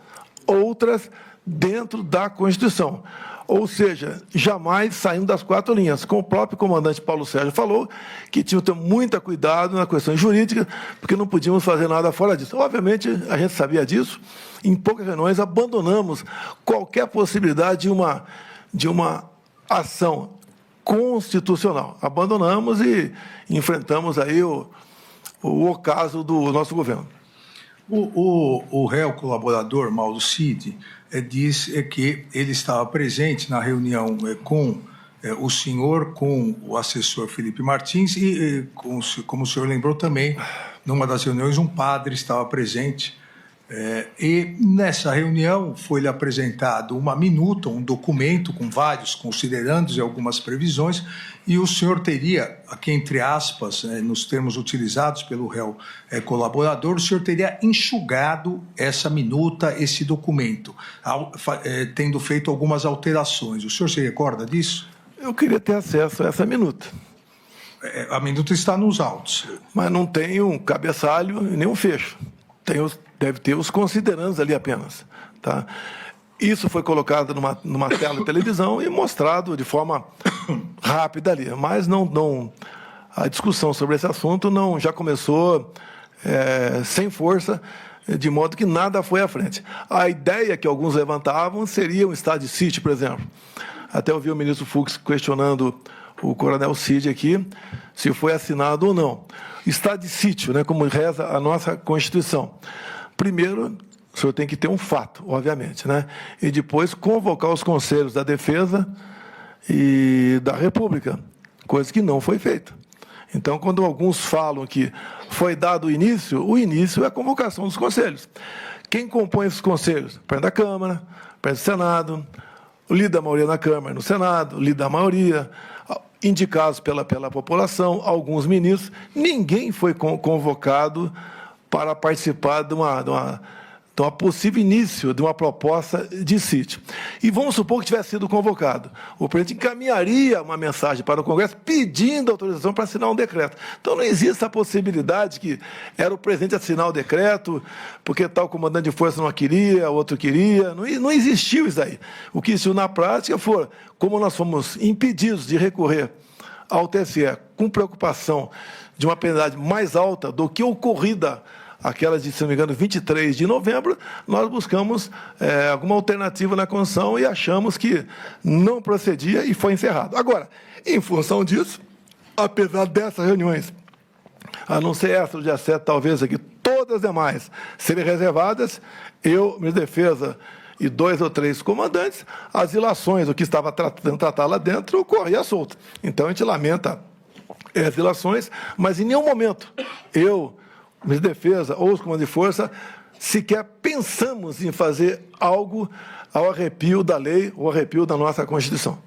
outras dentro da Constituição. Ou seja, jamais saindo das 4 linhas. Como o próprio comandante Paulo Sérgio falou, que tinha que ter muito cuidado na questão jurídica, porque não podíamos fazer nada fora disso. Obviamente, a gente sabia disso. Em poucas reuniões, abandonamos qualquer possibilidade de uma ação constitucional. Abandonamos e enfrentamos aí o ocaso do nosso governo. O réu colaborador, Mauro Cid, diz que ele estava presente na reunião com o senhor, com o assessor Felipe Martins e, como o senhor lembrou também, numa das reuniões um padre estava presente. E nessa reunião foi-lhe apresentado uma minuta, um documento com vários considerandos e algumas previsões, e o senhor teria, aqui entre aspas, nos termos utilizados pelo réu colaborador, o senhor teria enxugado essa minuta, esse documento, tendo feito algumas alterações. O senhor se recorda disso? Eu queria ter acesso a essa minuta. A minuta está nos autos. Mas não tem um cabeçalho e nem um fecho. Deve ter os considerandos ali apenas. Tá? Isso foi colocado numa tela de televisão e mostrado de forma rápida ali. Mas a discussão sobre esse assunto já começou sem força, de modo que nada foi à frente. A ideia que alguns levantavam seria um estado de sítio, por exemplo. Até ouvi o ministro Fux questionando o coronel Cid aqui, se foi assinado ou não. Estado de sítio, né, como reza a nossa Constituição. Primeiro, o senhor tem que ter um fato, obviamente, né? E depois convocar os conselhos da Defesa e da República, coisa que não foi feita. Então, quando alguns falam que foi dado o início é a convocação dos conselhos. Quem compõe esses conselhos? O presidente da Câmara, o presidente do Senado, o líder da maioria na Câmara e no Senado, o líder da maioria, indicados pela população, alguns ministros. Ninguém foi convocado para participar de uma possível início de uma proposta de sítio. E vamos supor que tivesse sido convocado. O presidente encaminharia uma mensagem para o Congresso pedindo autorização para assinar um decreto. Então não existe a possibilidade que era o presidente assinar o decreto, porque tal comandante de força não queria, outro queria. Não existiu isso aí. O que existiu na prática foi, como nós fomos impedidos de recorrer ao TSE com preocupação de uma penalidade mais alta do que ocorrida aquela de, se não me engano, 23 de novembro, nós buscamos alguma alternativa na Constituição e achamos que não procedia e foi encerrado. Agora, em função disso, apesar dessas reuniões, a não ser essa do dia 7, talvez aqui, todas as demais serem reservadas, eu, ministro da Defesa e 2 ou 3 comandantes, as ilações, o que estava tentando tratar lá dentro, corria solto. Então, a gente lamenta as ilações, mas em nenhum momento eu, ministro da Defesa ou os comandantes de força, sequer pensamos em fazer algo ao arrepio da lei ou arrepio da nossa Constituição.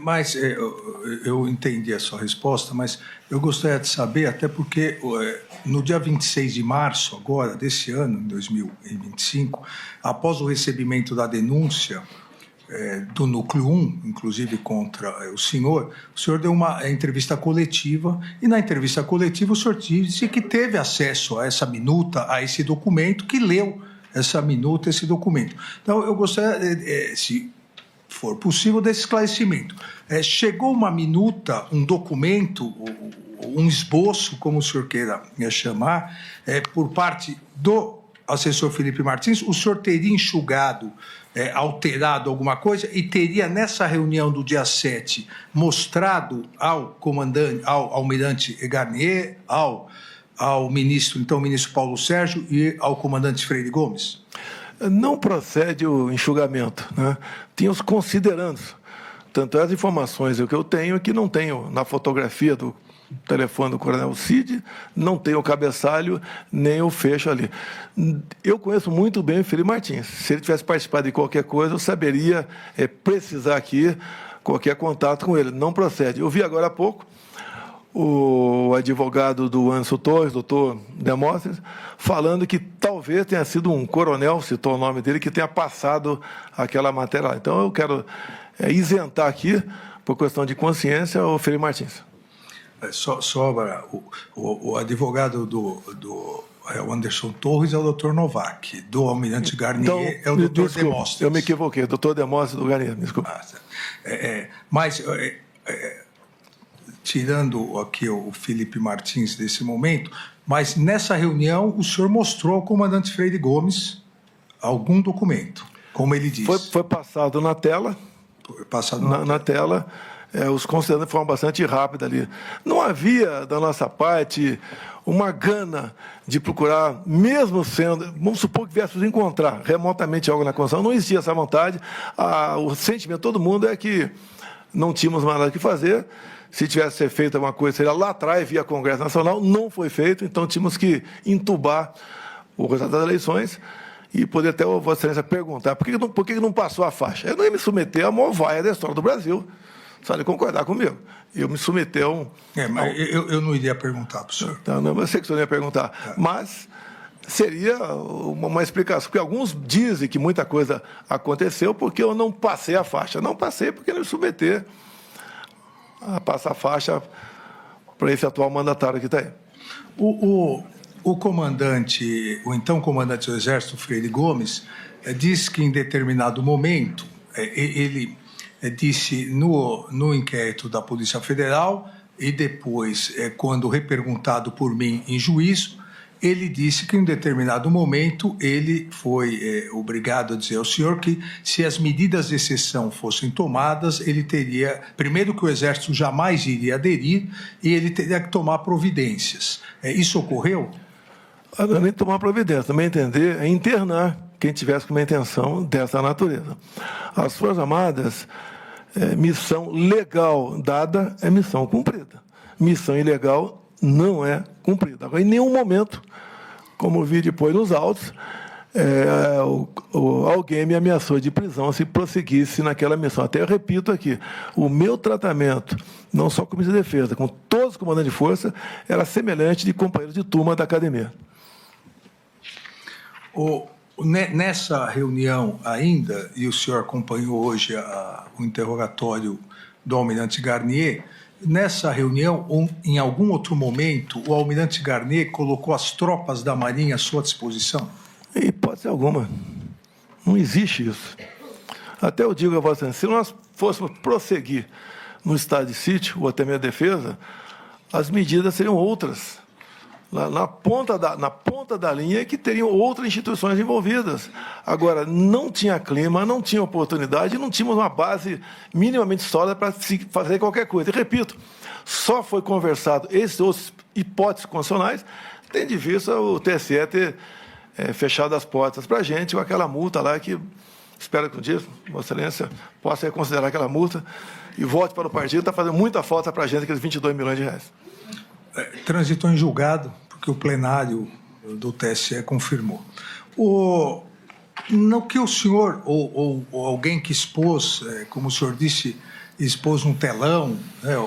Mas eu entendi a sua resposta, mas eu gostaria de saber, até porque no dia 26 de março, agora, desse ano, 2025, após o recebimento da denúncia do Núcleo 1, inclusive contra o senhor deu uma entrevista coletiva, e na entrevista coletiva o senhor disse que teve acesso a essa minuta, a esse documento, que leu essa minuta, esse documento. Então, eu gostaria, se for possível, desse esclarecimento. Chegou uma minuta, um documento, um esboço, como o senhor queira chamar, por parte do assessor Felipe Martins, o senhor teria enxugado, alterado alguma coisa e teria, nessa reunião do dia 7, mostrado ao comandante, ao almirante Garnier, ao ministro Paulo Sérgio e ao comandante Freire Gomes? Não procede o enxugamento, né? Tinha os considerandos. Tanto as informações que eu tenho que não tenho na fotografia do telefone do coronel Cid, não tem o cabeçalho, nem o fecho ali. Eu conheço muito bem o Felipe Martins. Se ele tivesse participado de qualquer coisa, eu saberia precisar aqui qualquer contato com ele. Não procede. Eu vi agora há pouco o advogado do Anderson Torres, doutor Demóstenes, falando que talvez tenha sido um coronel, citou o nome dele, que tenha passado aquela matéria lá. Então, eu quero isentar aqui, por questão de consciência, o Felipe Martins. Sobra o advogado do Anderson Torres é o doutor Novak, do almirante Garnier então, é o doutor Demóstenes. Eu me equivoquei, doutor Demóstenes do Garnier, me desculpa. Mas, tirando aqui o Felipe Martins desse momento, mas nessa reunião o senhor mostrou ao comandante Freire Gomes algum documento, como ele disse. Foi passado na tela. Foi passado na tela. Os considerandos foram bastante rápidos ali. Não havia, da nossa parte, uma gana de procurar, mesmo sendo, vamos supor que viéssemos encontrar remotamente algo na Constituição, não existia essa vontade. O sentimento de todo mundo é que não tínhamos mais nada que fazer. Se tivesse ser feito alguma coisa, seria lá atrás, via Congresso Nacional, não foi feito, então tínhamos que entubar o resultado das eleições e poder até a Vossa Excelência perguntar por que não passou a faixa. Eu não ia me submeter à maior vaia da história do Brasil. Só ele concordar comigo. Eu me submeti a um... mas eu não iria perguntar para o senhor. Não, eu sei que o senhor não ia perguntar. Mas seria uma explicação. Porque alguns dizem que muita coisa aconteceu porque eu não passei a faixa. Não passei porque não me submeter a passar a faixa para esse atual mandatário que está aí. O comandante, o então comandante do Exército, Freire Gomes, disse que em determinado momento ele... disse no inquérito da Polícia Federal e depois, quando reperguntado por mim em juízo, ele disse que em determinado momento ele foi obrigado a dizer ao senhor que se as medidas de exceção fossem tomadas, ele teria, primeiro que o Exército jamais iria aderir e ele teria que tomar providências. Isso ocorreu? Não é nem tomar providência, também entender, é internar quem tivesse com uma intenção dessa natureza. As Forças Armadas... missão legal dada é missão cumprida. Missão ilegal não é cumprida. Agora, em nenhum momento, como vi depois nos autos, alguém me ameaçou de prisão se prosseguisse naquela missão. Até eu repito aqui, o meu tratamento, não só com o Ministério da Defesa, com todos os comandantes de força, era semelhante de companheiro de turma da academia. Nessa reunião ainda, e o senhor acompanhou hoje o interrogatório do almirante Garnier, nessa reunião, em algum outro momento, o almirante Garnier colocou as tropas da Marinha à sua disposição? Em hipótese alguma. Não existe isso. Até eu digo a Vossa Excelência, se nós fôssemos prosseguir no estado de sítio, ou até mesmo defesa, as medidas seriam outras. Na ponta da linha que teriam outras instituições envolvidas. Agora, não tinha clima, não tinha oportunidade, não tínhamos uma base minimamente sólida para fazer qualquer coisa. E, repito, só foi conversado esses outros hipóteses constitucionais, tendo de vista o TSE ter fechado as portas para a gente com aquela multa lá que espero que um dia, Vossa Excelência, possa reconsiderar aquela multa e volte para o partido. Está fazendo muita falta para a gente aqueles 22 milhões de reais. Transitou em julgado, porque o plenário do TSE confirmou. No que o senhor, ou alguém que expôs, como o senhor disse, expôs um telão,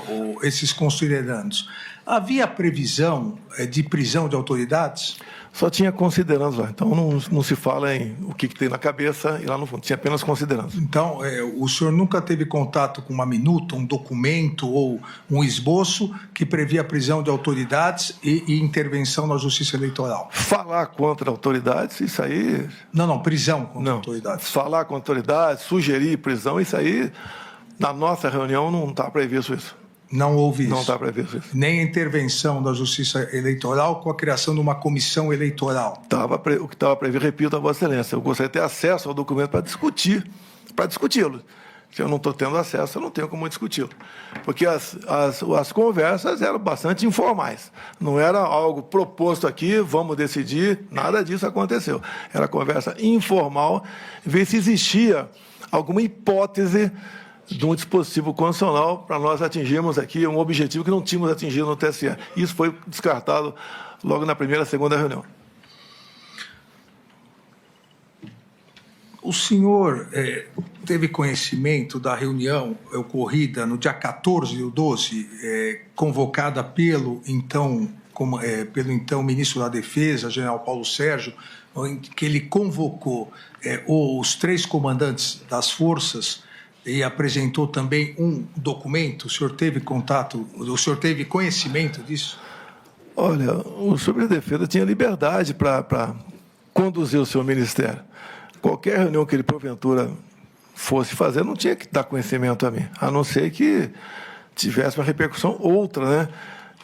ou esses considerandos, havia previsão de prisão de autoridades? Só tinha considerandos lá, então não se fala em o que tem na cabeça e lá no fundo, tinha apenas considerandos. Então, o senhor nunca teve contato com uma minuta, um documento ou um esboço que previa a prisão de autoridades e intervenção na Justiça Eleitoral? Falar contra autoridades, isso aí... Não, prisão contra autoridades. Falar contra autoridades, sugerir prisão, isso aí, na nossa reunião não está previsto isso. Não houve isso. Não está previsto isso. Nem a intervenção da Justiça Eleitoral com a criação de uma comissão eleitoral. O que estava previsto, repito a Vossa Excelência, eu gostaria de ter acesso ao documento para discuti-lo. Se eu não estou tendo acesso, eu não tenho como discuti-lo. Porque as conversas eram bastante informais. Não era algo proposto aqui, vamos decidir, nada disso aconteceu. Era conversa informal, ver se existia alguma hipótese de um dispositivo constitucional para nós atingirmos aqui um objetivo que não tínhamos atingido no TSE. Isso foi descartado logo na primeira e segunda reunião. O senhor teve conhecimento da reunião ocorrida no dia 14 do 12, convocada pelo então ministro da Defesa, general Paulo Sérgio, em que ele convocou os 3 comandantes das forças e apresentou também um documento? O senhor teve conhecimento disso? Olha, o senhor da Defesa tinha liberdade para conduzir o seu ministério. Qualquer reunião que ele, porventura, fosse fazer, não tinha que dar conhecimento a mim, a não ser que tivesse uma repercussão outra, né?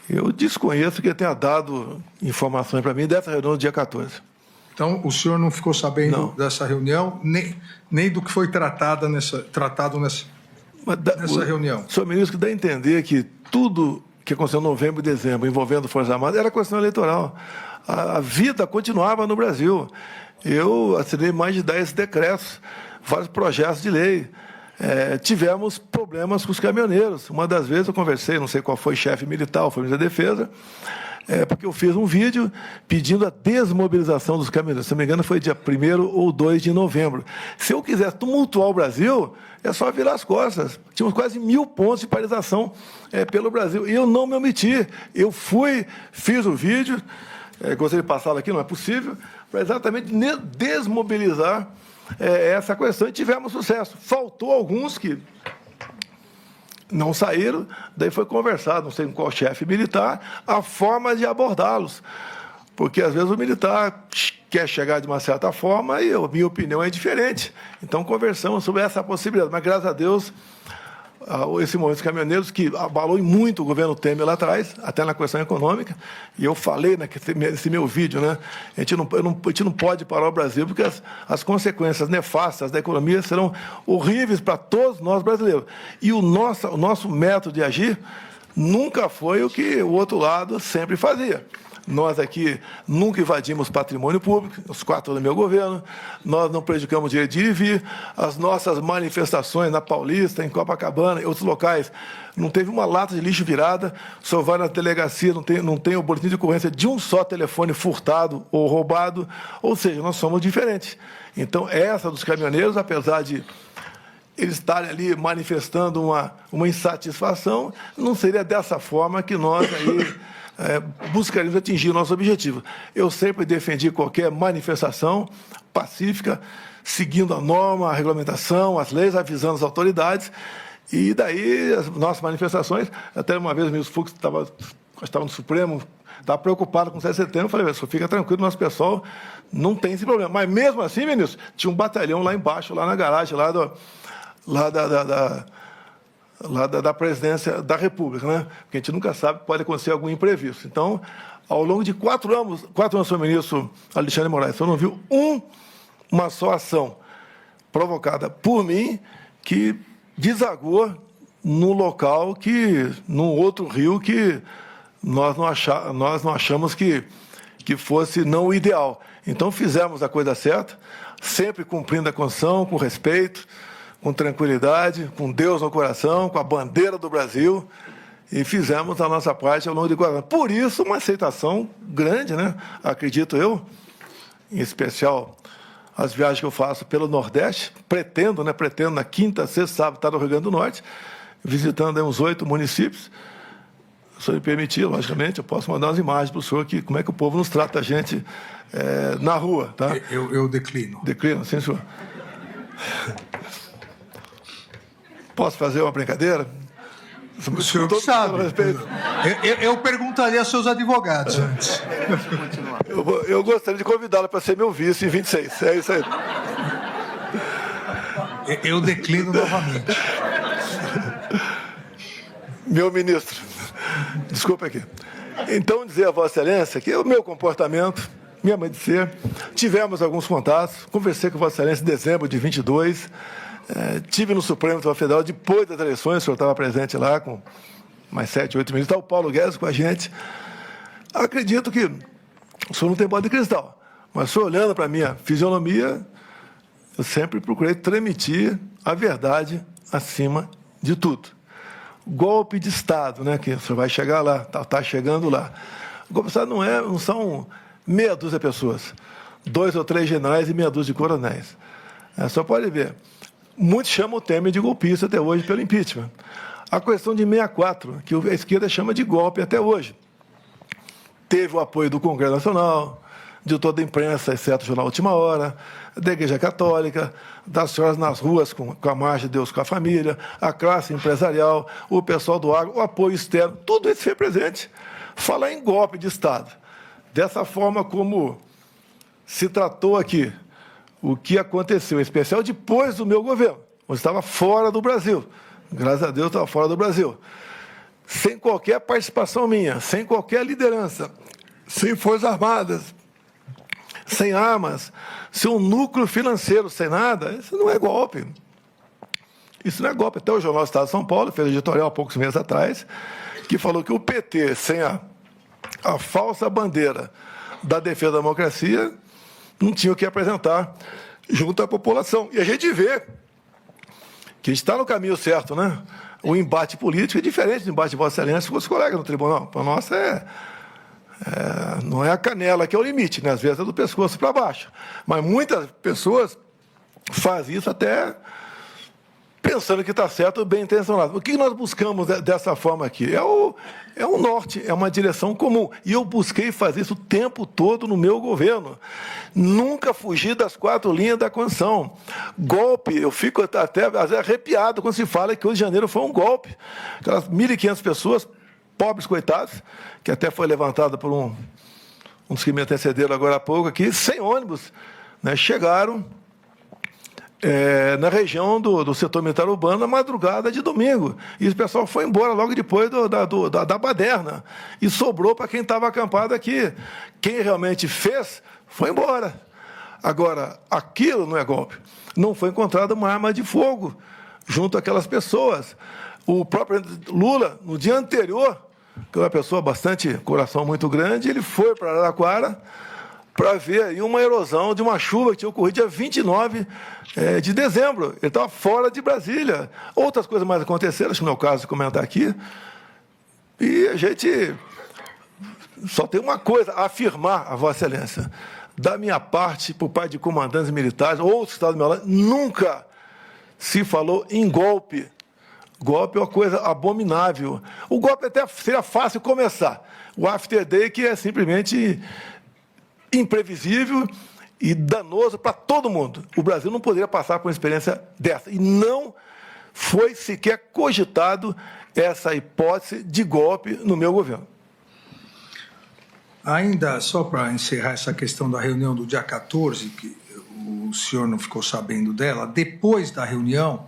Eu desconheço que ele tenha dado informações para mim dessa reunião do dia 14. Então, o senhor não ficou sabendo dessa reunião, nem do que foi tratado nessa reunião? O senhor ministro dá a entender que tudo que aconteceu em novembro e dezembro envolvendo Forças Armadas era questão eleitoral. A vida continuava no Brasil. Eu assinei mais de 10 decretos, vários projetos de lei. Tivemos problemas com os caminhoneiros. Uma das vezes eu conversei, não sei qual foi, chefe militar, foi ministro da Defesa, porque eu fiz um vídeo pedindo a desmobilização dos caminhoneiros. Se não me engano, foi dia 1º ou 2 de novembro. Se eu quisesse tumultuar o Brasil, é só virar as costas. Tínhamos quase 1.000 pontos de paralisação pelo Brasil. E eu não me omiti. Eu fiz o vídeo, gostaria de passá-lo aqui, não é possível, para exatamente desmobilizar essa questão, e tivemos sucesso. Faltou alguns que não saíram, daí foi conversado, não sei com qual chefe militar, a forma de abordá-los. Porque, às vezes, o militar quer chegar de uma certa forma e a minha opinião é diferente. Então, conversamos sobre essa possibilidade. Mas, graças a Deus, esse movimento dos caminhoneiros, que abalou muito o governo Temer lá atrás, até na questão econômica, e eu falei nesse meu vídeo, né? A gente não pode parar o Brasil, porque as consequências nefastas da economia serão horríveis para todos nós brasileiros. E o nosso método de agir nunca foi o que o outro lado sempre fazia. Nós aqui nunca invadimos patrimônio público, os 4 anos do meu governo, nós não prejudicamos o direito de ir e vir, as nossas manifestações na Paulista, em Copacabana, em outros locais, não teve uma lata de lixo virada, o senhor vai na delegacia, não tem o boletim de ocorrência de um só telefone furtado ou roubado, ou seja, nós somos diferentes. Então, essa dos caminhoneiros, apesar de eles estarem ali manifestando uma insatisfação, não seria dessa forma que nós aí buscaríamos atingir o nosso objetivo. Eu sempre defendi qualquer manifestação pacífica, seguindo a norma, a regulamentação, as leis, avisando as autoridades, e daí as nossas manifestações, até uma vez o ministro Fux estava no Supremo, estava preocupado com o 7 de setembro, eu falei, fica tranquilo, nosso pessoal não tem esse problema. Mas mesmo assim, ministro, tinha um batalhão lá embaixo, lá na garagem, da presidência da República, né? Porque a gente nunca sabe que pode acontecer algum imprevisto. Então, ao longo de 4 anos, senhor ministro Alexandre Moraes, o senhor não viu uma só ação provocada por mim que desagou no local, num outro rio que nós não achamos que fosse não o ideal. Então, fizemos a coisa certa, sempre cumprindo a Constituição, com respeito, com tranquilidade, com Deus no coração, com a bandeira do Brasil, e fizemos a nossa parte ao longo de 4 anos. Por isso, uma aceitação grande, né? Acredito eu, em especial as viagens que eu faço pelo Nordeste, pretendo na quinta, sexta, sábado, estar no Rio Grande do Norte, visitando aí uns 8 municípios. Se o senhor me permitir, logicamente, eu posso mandar umas imagens para o senhor, como é que o povo nos trata a gente na rua. Tá? Eu declino. Declino, sim, senhor. Posso fazer uma brincadeira? O senhor que sabe. Eu perguntaria aos seus advogados antes. Eu gostaria de convidá-lo para ser meu vice em 26. É isso aí. Eu declino novamente. Meu ministro, desculpa aqui. Então, dizer a Vossa Excelência que o meu comportamento, minha mãe de ser, tivemos alguns contatos, conversei com Vossa Excelência em dezembro de 22, tive no Supremo Tribunal Federal, depois das eleições, o senhor estava presente lá com mais 7, 8 ministros, está o Paulo Guedes com a gente. Acredito que o senhor não tem bola de cristal, mas o senhor olhando para a minha fisionomia, eu sempre procurei transmitir a verdade acima de tudo. Golpe de Estado, né, que o senhor vai chegar lá, está chegando lá. O golpe de Estado não são meia dúzia de pessoas, 2 ou 3 generais e meia dúzia de coronéis. Só pode ver. Muitos chamam o Temer de golpista até hoje pelo impeachment. A questão de 64, que a esquerda chama de golpe até hoje. Teve o apoio do Congresso Nacional, de toda a imprensa, exceto o Jornal Última Hora, da Igreja Católica, das senhoras nas ruas com a marcha Deus com a Família, a classe empresarial, o pessoal do agro, o apoio externo, tudo isso foi presente. Falar em golpe de Estado, dessa forma como se tratou aqui, o que aconteceu, em especial depois do meu governo, onde estava fora do Brasil, graças a Deus estava fora do Brasil, sem qualquer participação minha, sem qualquer liderança, sem Forças Armadas, sem armas, sem um núcleo financeiro, sem nada, isso não é golpe. Isso não é golpe. Até o Jornal do Estado de São Paulo fez editorial há poucos meses atrás, que falou que o PT, sem a falsa bandeira da defesa da democracia, não tinha o que apresentar junto à população. E a gente vê que a gente está no caminho certo, né? O embate político é diferente do embate de Vossa Excelência com os colegas no tribunal. Para nós não é a canela que é o limite, né? Às vezes é do pescoço para baixo. Mas muitas pessoas fazem isso até pensando que está certo, bem intencionado. O que nós buscamos dessa forma aqui? É um norte, é uma direção comum. E eu busquei fazer isso o tempo todo no meu governo. Nunca fugi das 4 linhas da Constituição. Golpe, eu fico até às vezes arrepiado quando se fala que o 8 de janeiro foi um golpe. Aquelas 1.500 pessoas, pobres coitados, que até foi levantada por um dos que me antecederam agora há pouco aqui, sem ônibus, né, chegaram na região do setor militar urbano na madrugada de domingo. E o pessoal foi embora logo depois da baderna. E sobrou para quem estava acampado aqui. Quem realmente fez, foi embora. Agora, aquilo não é golpe. Não foi encontrada uma arma de fogo junto àquelas pessoas. O próprio Lula, no dia anterior, que é uma pessoa bastante, coração muito grande, ele foi para Araraquara para ver aí uma erosão de uma chuva que tinha ocorrido dia 29 de dezembro. Ele estava fora de Brasília. Outras coisas mais aconteceram, acho que não é o caso de comentar aqui. E a gente só tem uma coisa a afirmar a Vossa Excelência. Da minha parte, por parte de comandantes militares, outros que estavam do meu lado, nunca se falou em golpe. Golpe é uma coisa abominável. O golpe até seria fácil começar. O after day, que é simplesmente imprevisível e danoso para todo mundo. O Brasil não poderia passar por uma experiência dessa. E não foi sequer cogitado essa hipótese de golpe no meu governo. Ainda, só para encerrar essa questão da reunião do dia 14, que o senhor não ficou sabendo dela, depois da reunião,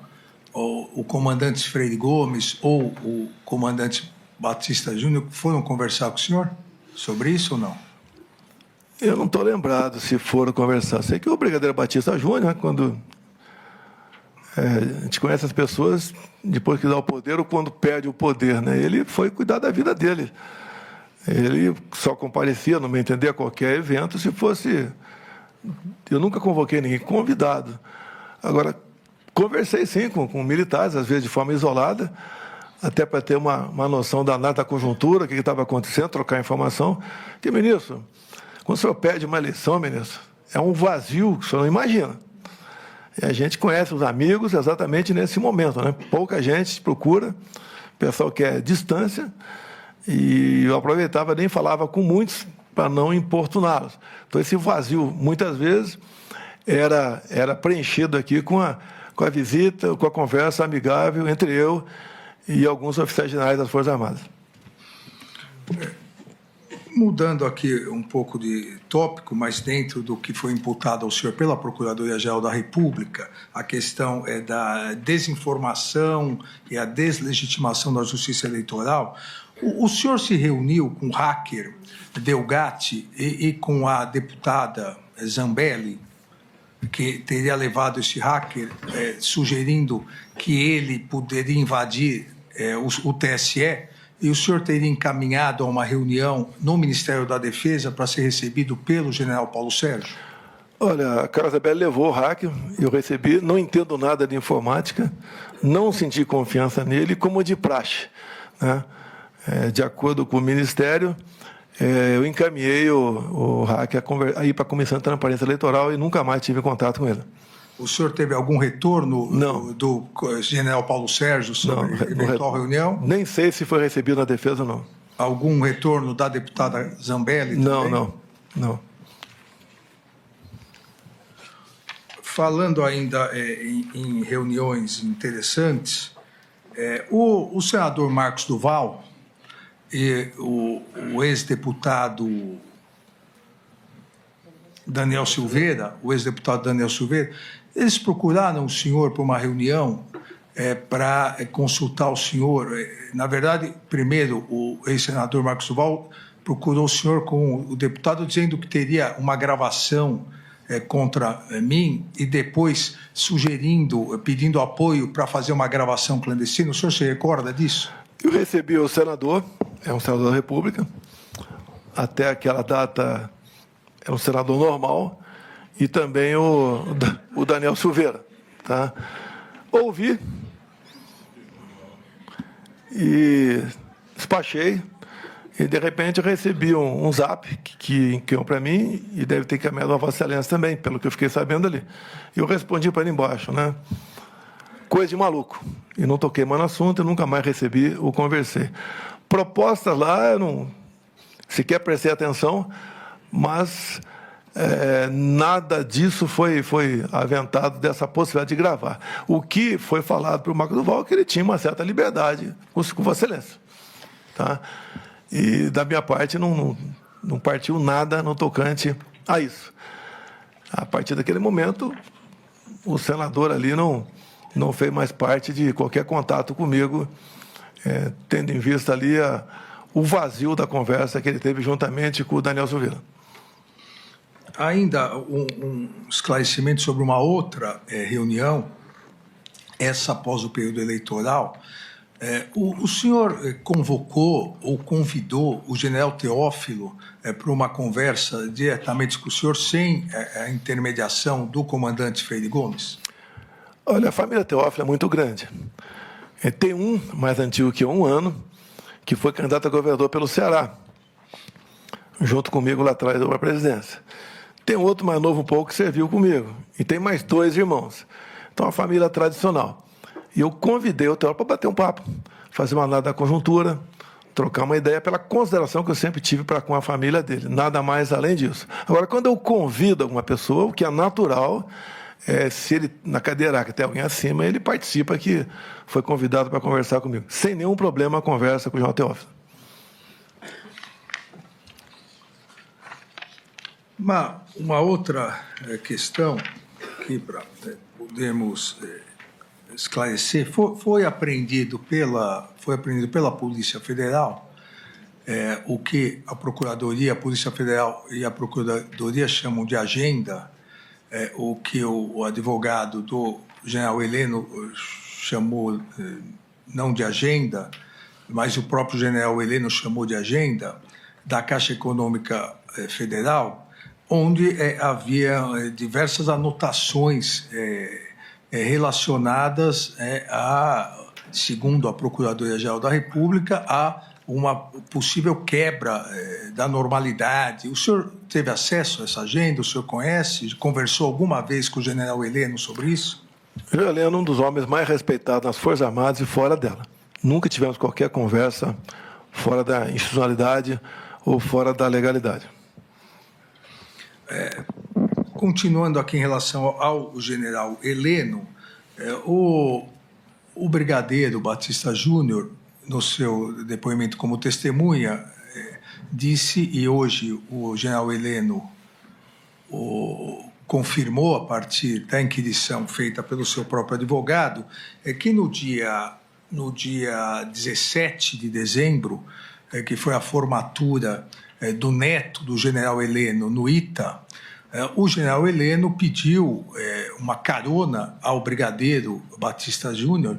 o comandante Freire Gomes ou o comandante Batista Júnior foram conversar com o senhor sobre isso ou não? Eu não estou lembrado se foram conversar. Sei que o brigadeiro Batista Júnior, quando a gente conhece as pessoas, depois que dá o poder ou quando perde o poder, né? Ele foi cuidar da vida dele. Ele só comparecia, no meu entender, a qualquer evento se fosse... Eu nunca convoquei ninguém convidado. Agora, conversei sim com militares, às vezes de forma isolada, até para ter uma noção da conjuntura, o que estava acontecendo, trocar informação. Porque, ministro, quando o senhor perde uma eleição, ministro, é um vazio que o senhor não imagina. E a gente conhece os amigos exatamente nesse momento, né? Pouca gente procura, o pessoal quer distância, e eu aproveitava, nem falava com muitos para não importuná-los. Então, esse vazio, muitas vezes, era preenchido aqui com a visita, com a conversa amigável entre eu e alguns oficiais generais das Forças Armadas. Mudando aqui um pouco de tópico, mas dentro do que foi imputado ao senhor pela Procuradoria-Geral da República, a questão é da desinformação e a deslegitimação da Justiça Eleitoral. O senhor se reuniu com o hacker Delgatti e com a deputada Zambelli, que teria levado esse hacker, sugerindo que ele poderia invadir o TSE, e o senhor teria encaminhado a uma reunião no Ministério da Defesa para ser recebido pelo general Paulo Sérgio? Olha, a Carla Zambelli levou o hacker, eu recebi, não entendo nada de informática, não senti confiança nele, como de praxe, né? De acordo com o Ministério, eu encaminhei o hacker a ir para a Comissão de Transparência Eleitoral e nunca mais tive contato com ele. O senhor teve algum retorno não. do general Paulo Sérgio sobre eventual reunião? Nem sei se foi recebido na defesa ou não. Algum retorno da deputada Zambelli também? Não. Falando ainda em reuniões interessantes, o senador Marcos Duval e o ex-deputado Daniel Silveira, eles procuraram o senhor para uma reunião para consultar o senhor. Na verdade, primeiro, o ex-senador Marcos Duval procurou o senhor com o deputado dizendo que teria uma gravação contra mim e depois pedindo apoio para fazer uma gravação clandestina. O senhor se recorda disso? Eu recebi o senador, é um senador da República, até aquela data é um senador normal, e também o Daniel Silveira. Tá? Ouvi e despachei, e de repente recebi um zap que encaminhou para mim, e deve ter encaminhado a Vossa Excelência também, pelo que eu fiquei sabendo ali. E eu respondi para ele embaixo, né? Coisa de maluco. E não toquei mais no assunto, e nunca mais recebi ou conversei. Propostas lá, eu não sequer prestei atenção, mas nada disso foi aventado dessa possibilidade de gravar. O que foi falado para o Marcos Duval é que ele tinha uma certa liberdade com Vossa Excelência. Tá? E, da minha parte, não partiu nada no tocante a isso. A partir daquele momento, o senador ali não fez mais parte de qualquer contato comigo, tendo em vista ali o vazio da conversa que ele teve juntamente com o Daniel Silveira. Ainda um esclarecimento sobre uma outra reunião, essa após o período eleitoral. O senhor convocou ou convidou o general Teófilo para uma conversa diretamente com o senhor, sem a intermediação do comandante Freire Gomes? Olha, a família Teófilo é muito grande. Tem um mais antigo que eu, 1 ano, que foi candidato a governador pelo Ceará, junto comigo lá atrás da presidência. Tem outro mais novo um pouco que serviu comigo. E tem mais 2 irmãos. Então, a família tradicional. E eu convidei o Teófilo para bater um papo, fazer uma análise da conjuntura, trocar uma ideia pela consideração que eu sempre tive para com a família dele. Nada mais além disso. Agora, quando eu convido alguma pessoa, o que é natural, se ele, na cadeira que tem alguém acima, ele participa, que foi convidado para conversar comigo. Sem nenhum problema a conversa com o João Teófilo. Uma outra questão aqui para podermos esclarecer, foi apreendido pela Polícia Federal o que a Procuradoria, a Polícia Federal e a Procuradoria chamam de agenda, o que o advogado do general Heleno chamou não de agenda, mas o próprio general Heleno chamou de agenda, da Caixa Econômica Federal, onde havia diversas anotações relacionadas segundo a Procuradoria-Geral da República, a uma possível quebra da normalidade. O senhor teve acesso a essa agenda? O senhor conhece? Conversou alguma vez com o general Heleno sobre isso? O general Heleno é um dos homens mais respeitados nas Forças Armadas e fora dela. Nunca tivemos qualquer conversa fora da institucionalidade ou fora da legalidade. Continuando aqui em relação ao general Heleno, o brigadeiro Batista Júnior, no seu depoimento como testemunha, disse, e hoje o general Heleno confirmou a partir da inquirição feita pelo seu próprio advogado, é que no dia 17 de dezembro, que foi a formatura do neto do general Heleno no ITA, o general Heleno pediu uma carona ao brigadeiro Batista Júnior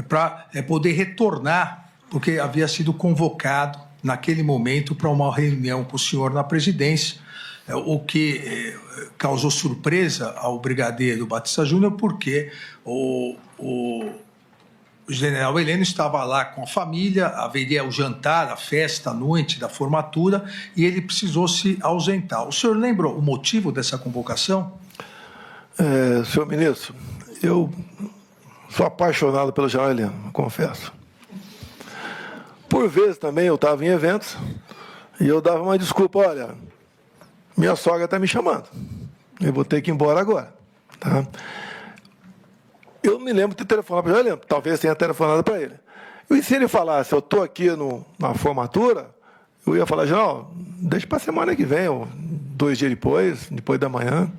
para poder retornar, porque havia sido convocado naquele momento para uma reunião com o senhor na presidência, o que causou surpresa ao brigadeiro Batista Júnior, porque o general Heleno estava lá com a família, haveria o jantar, a festa, a noite da formatura, e ele precisou se ausentar. O senhor lembra o motivo dessa convocação? Senhor ministro, eu sou apaixonado pelo general Heleno, confesso. Por vezes também eu estava em eventos e eu dava uma desculpa, olha, minha sogra está me chamando, eu vou ter que ir embora agora. Tá? Eu me lembro de ter telefonado para o general Heleno, talvez tenha telefonado para ele. E se ele falasse, eu estou aqui na formatura, eu ia falar, general, deixa para a semana que vem, ou 2 dias depois da manhã.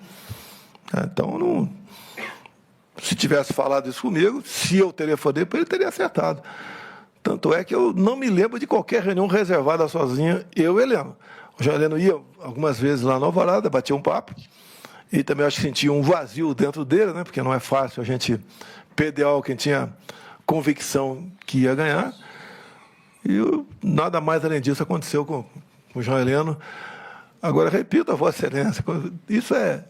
Então, não, se tivesse falado isso comigo, se eu telefonei para ele, teria acertado. Tanto é que eu não me lembro de qualquer reunião reservada sozinha, eu e Heleno. O general Heleno ia algumas vezes lá na Alvorada, batia um papo, e também acho que sentia um vazio dentro dele, né? Porque não é fácil a gente perder quem tinha convicção que ia ganhar. E nada mais além disso aconteceu com o general Heleno. Agora, repito a Vossa Excelência, isso é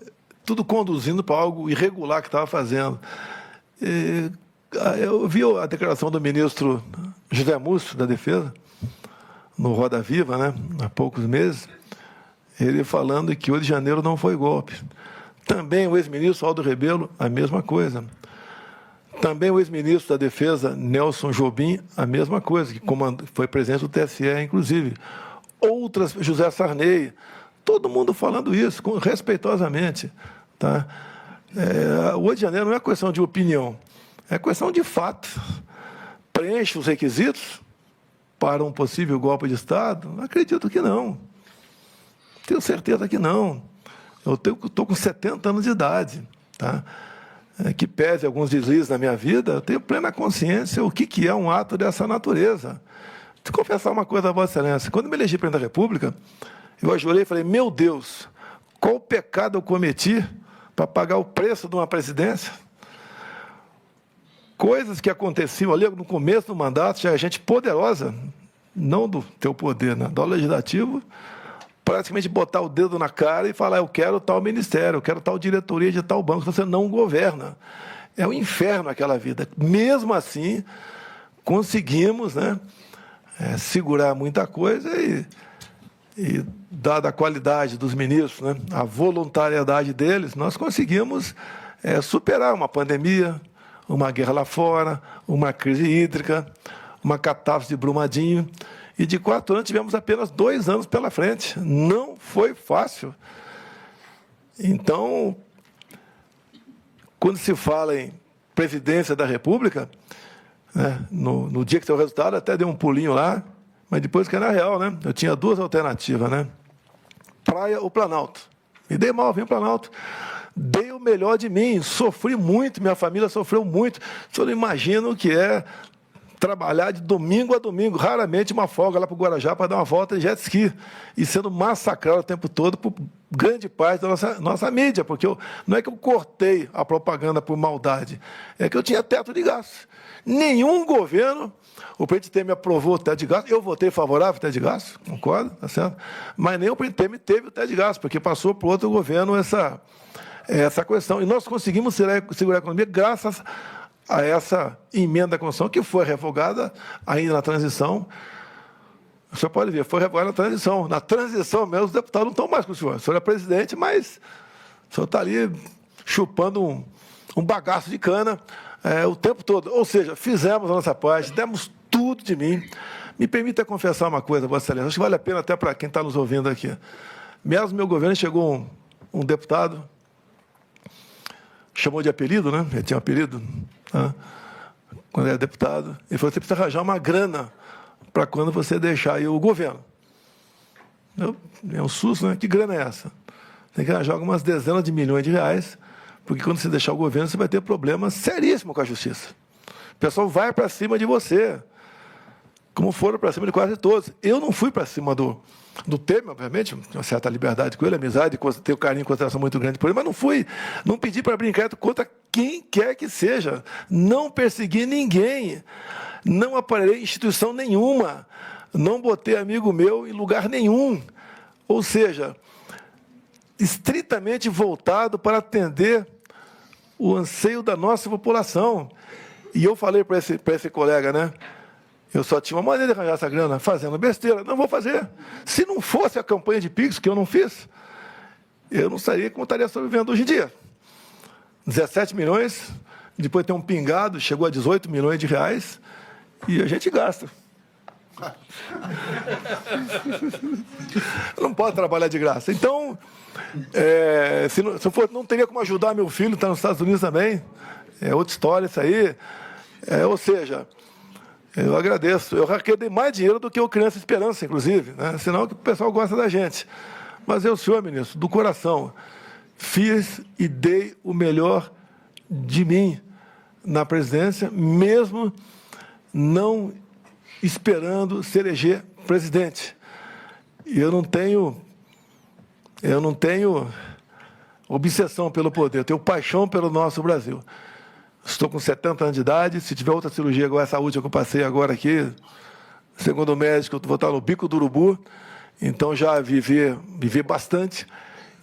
tudo conduzindo para algo irregular que estava fazendo. Eu vi a declaração do ministro José Múcio, da Defesa, no Roda Viva, né, há poucos meses, ele falando que 8 de janeiro não foi golpe. Também o ex-ministro Aldo Rebelo, a mesma coisa. Também o ex-ministro da Defesa, Nelson Jobim, a mesma coisa, que foi presidente do TSE, inclusive. Outras, José Sarney, todo mundo falando isso, respeitosamente. Tá? O 8 de janeiro não é questão de opinião, é questão de fato. Preenche os requisitos para um possível golpe de Estado? Acredito que não. Tenho certeza que não. Eu estou com 70 anos de idade. Tá? Que pese alguns deslizes na minha vida, eu tenho plena consciência o que é um ato dessa natureza. Vou confessar uma coisa a Vossa Excelência. Quando me elegi presidente da República, eu ajurei e falei, meu Deus, qual pecado eu cometi para pagar o preço de uma presidência? Coisas que aconteciam ali no começo do mandato, tinha gente poderosa, não do teu poder, né, do legislativo, praticamente botar o dedo na cara e falar, eu quero tal ministério, eu quero tal diretoria de tal banco, você não governa. É um inferno aquela vida. Mesmo assim, conseguimos, né, segurar muita coisa e dada a qualidade dos ministros, né, a voluntariedade deles, nós conseguimos superar uma pandemia, uma guerra lá fora, uma crise hídrica, uma catástrofe de Brumadinho. E de 4 anos tivemos apenas 2 anos pela frente. Não foi fácil. Então, quando se fala em presidência da República, né, no dia que saiu o resultado, até dei um pulinho lá, mas depois que era real, né? Eu tinha 2 alternativas, né? Praia ou Planalto. Me dei mal, vim Planalto. Dei o melhor de mim, sofri muito, minha família sofreu muito. Só não imagino o que é trabalhar de domingo a domingo, raramente uma folga lá para o Guarajá para dar uma volta de jet ski, e sendo massacrado o tempo todo por grande parte da nossa mídia, porque não é que eu cortei a propaganda por maldade, é que eu tinha teto de gastos. Nenhum governo, o presidente Temer aprovou o teto de gastos, eu votei favorável ao teto de gastos, concordo, tá certo? Mas nem o presidente Temer teve o teto de gastos, porque passou para o outro governo essa questão. E nós conseguimos segurar a economia graças a essa emenda à Constituição, que foi revogada ainda na transição. O senhor pode ver, foi revogada na transição. Na transição mesmo, os deputados não estão mais com o senhor. O senhor é presidente, mas o senhor está ali chupando um bagaço de cana o tempo todo. Ou seja, fizemos a nossa parte, demos tudo de mim. Me permita confessar uma coisa, Vossa Excelência, acho que vale a pena até para quem está nos ouvindo aqui. Mesmo no meu governo, chegou um deputado, chamou de apelido, né? Ele tinha um apelido, né? Quando era deputado. Ele falou, você precisa arranjar uma grana para quando você deixar aí o governo. É um susto, né? Que grana é essa? Tem que arranjar algumas dezenas de milhões de reais, porque quando você deixar o governo, você vai ter problemas seríssimos com a justiça. O pessoal vai para cima de você, como foram para cima de quase todos. Eu não fui para cima do Temer, obviamente, uma certa liberdade com ele, amizade, tenho carinho e consideração muito grande por ele, mas não pedi para brincar contra quem quer que seja, não persegui ninguém, não aparelhei instituição nenhuma, não botei amigo meu em lugar nenhum, ou seja, estritamente voltado para atender o anseio da nossa população. E eu falei para esse colega, né? Eu só tinha uma maneira de arranjar essa grana, fazendo besteira. Não vou fazer. Se não fosse a campanha de Pix, que eu não fiz, eu não estaria como estaria sobrevivendo hoje em dia. 17 milhões, depois tem um pingado, chegou a 18 milhões de reais, e a gente gasta. Não pode trabalhar de graça. Então, se não teria como ajudar meu filho, está nos Estados Unidos também. É outra história isso aí. Ou seja, eu agradeço. Eu dei mais dinheiro do que o Criança Esperança, inclusive, né? Senão que o pessoal gosta da gente. Mas eu, senhor ministro, do coração, fiz e dei o melhor de mim na presidência, mesmo não esperando se eleger presidente. E eu não tenho obsessão pelo poder, eu tenho paixão pelo nosso Brasil. Estou com 70 anos de idade, se tiver outra cirurgia igual essa última que eu passei agora aqui, segundo o médico, eu vou estar no bico do urubu, então já vivi bastante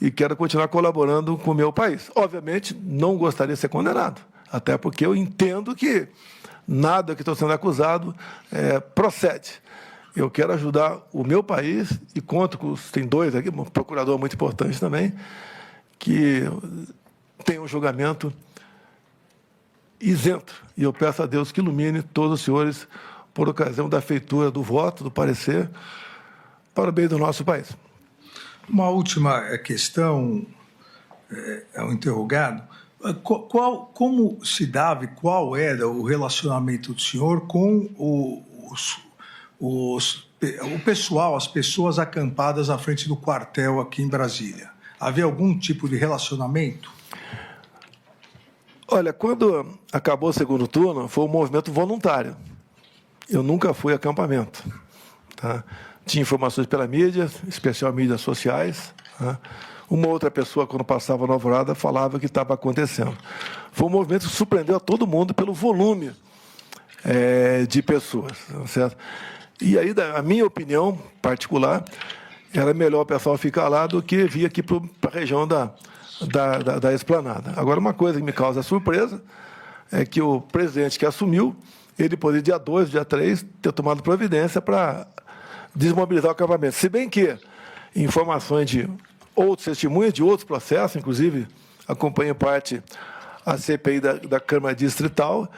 e quero continuar colaborando com o meu país. Obviamente, não gostaria de ser condenado, até porque eu entendo que nada que estou sendo acusado procede. Eu quero ajudar o meu país e conto com tem dois aqui, um procurador muito importante também, que tem um julgamento isento. E eu peço a Deus que ilumine todos os senhores por ocasião da feitura do voto, do parecer, para o bem do nosso país. Uma última questão ao interrogado. Como se dava e qual era o relacionamento do senhor com o pessoal, as pessoas acampadas à frente do quartel aqui em Brasília? Havia algum tipo de relacionamento? Olha, quando acabou o segundo turno, foi um movimento voluntário. Eu nunca fui a acampamento. Tá? Tinha informações pela mídia, especial mídias sociais. Tá? Uma outra pessoa, quando passava na alvorada, falava o que estava acontecendo. Foi um movimento que surpreendeu a todo mundo pelo volume de pessoas. Certo? E aí, a minha opinião particular, era melhor o pessoal ficar lá do que vir aqui para a região da esplanada. Agora, uma coisa que me causa surpresa é que o presidente que assumiu, ele poderia, dia 2, dia 3, ter tomado providência para desmobilizar o acampamento. Se bem que informações de outros testemunhas, de outros processos, inclusive acompanho parte a CPI da Câmara Distrital,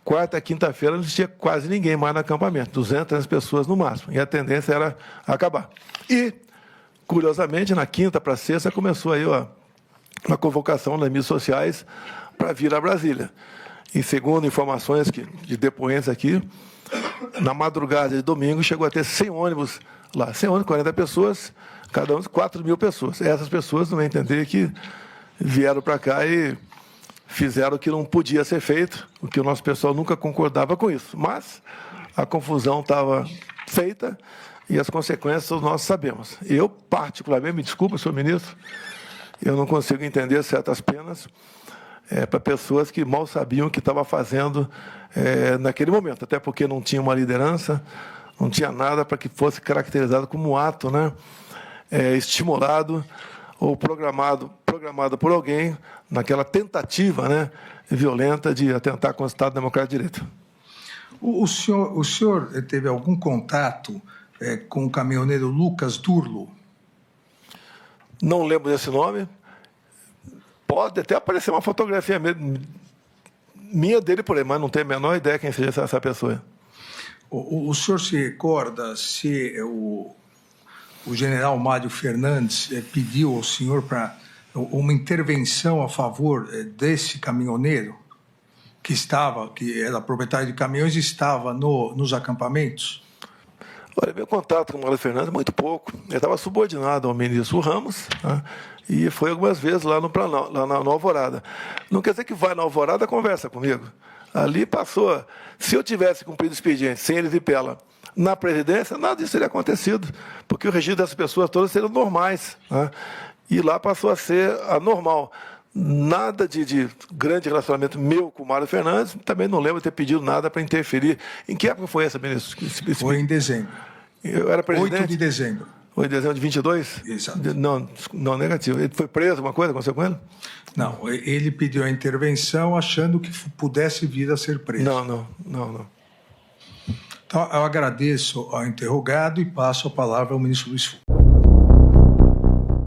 quarta, quinta-feira não tinha quase ninguém mais no acampamento, 200 pessoas no máximo, e a tendência era acabar. E, curiosamente, na quinta para sexta começou aí uma convocação nas mídias sociais para vir a Brasília. E segundo informações de depoentes aqui, na madrugada de domingo chegou a ter 100 ônibus lá, 100 ônibus, 40 pessoas, cada um 4.000 pessoas. Essas pessoas não vão entender que vieram para cá e fizeram o que não podia ser feito, o que o nosso pessoal nunca concordava com isso. Mas a confusão estava feita e as consequências nós sabemos. Eu, particularmente, me desculpa, senhor ministro, eu não consigo entender certas penas para pessoas que mal sabiam o que estava fazendo naquele momento, até porque não tinha uma liderança, não tinha nada para que fosse caracterizado como um ato, né, estimulado ou programado por alguém naquela tentativa, né, violenta de atentar contra o Estado Democrático de Direito. O senhor teve algum contato com o caminhoneiro Lucas Durlo? Não lembro desse nome. Pode até aparecer uma fotografia minha dele por aí, mas não tenho a menor ideia quem seja essa pessoa. O senhor se recorda se o general Mário Fernandes pediu ao senhor para uma intervenção a favor desse caminhoneiro que era proprietário de caminhões e estava nos acampamentos? Olha, meu contato com o Mário Fernandes muito pouco. Ele estava subordinado ao ministro Ramos, né? E foi algumas vezes lá no Alvorada. Não quer dizer que vai na Alvorada, conversa comigo. Ali passou. Se eu tivesse cumprido o expediente sem ele Vipela na presidência, nada disso teria acontecido, porque o registro dessas pessoas todas seriam normais, né? E lá passou a ser anormal. Nada de grande relacionamento meu com o Mário Fernandes, também não lembro de ter pedido nada para interferir. Em que época foi essa, ministro? Foi em dezembro. Eu era presidente? 8 de dezembro. Foi em dezembro de 22? Exato. Não, negativo. Ele foi preso, alguma coisa aconteceu com ele? Não, ele pediu a intervenção achando que pudesse vir a ser preso. Não. Então, eu agradeço ao interrogado e passo a palavra ao ministro Luiz Fux.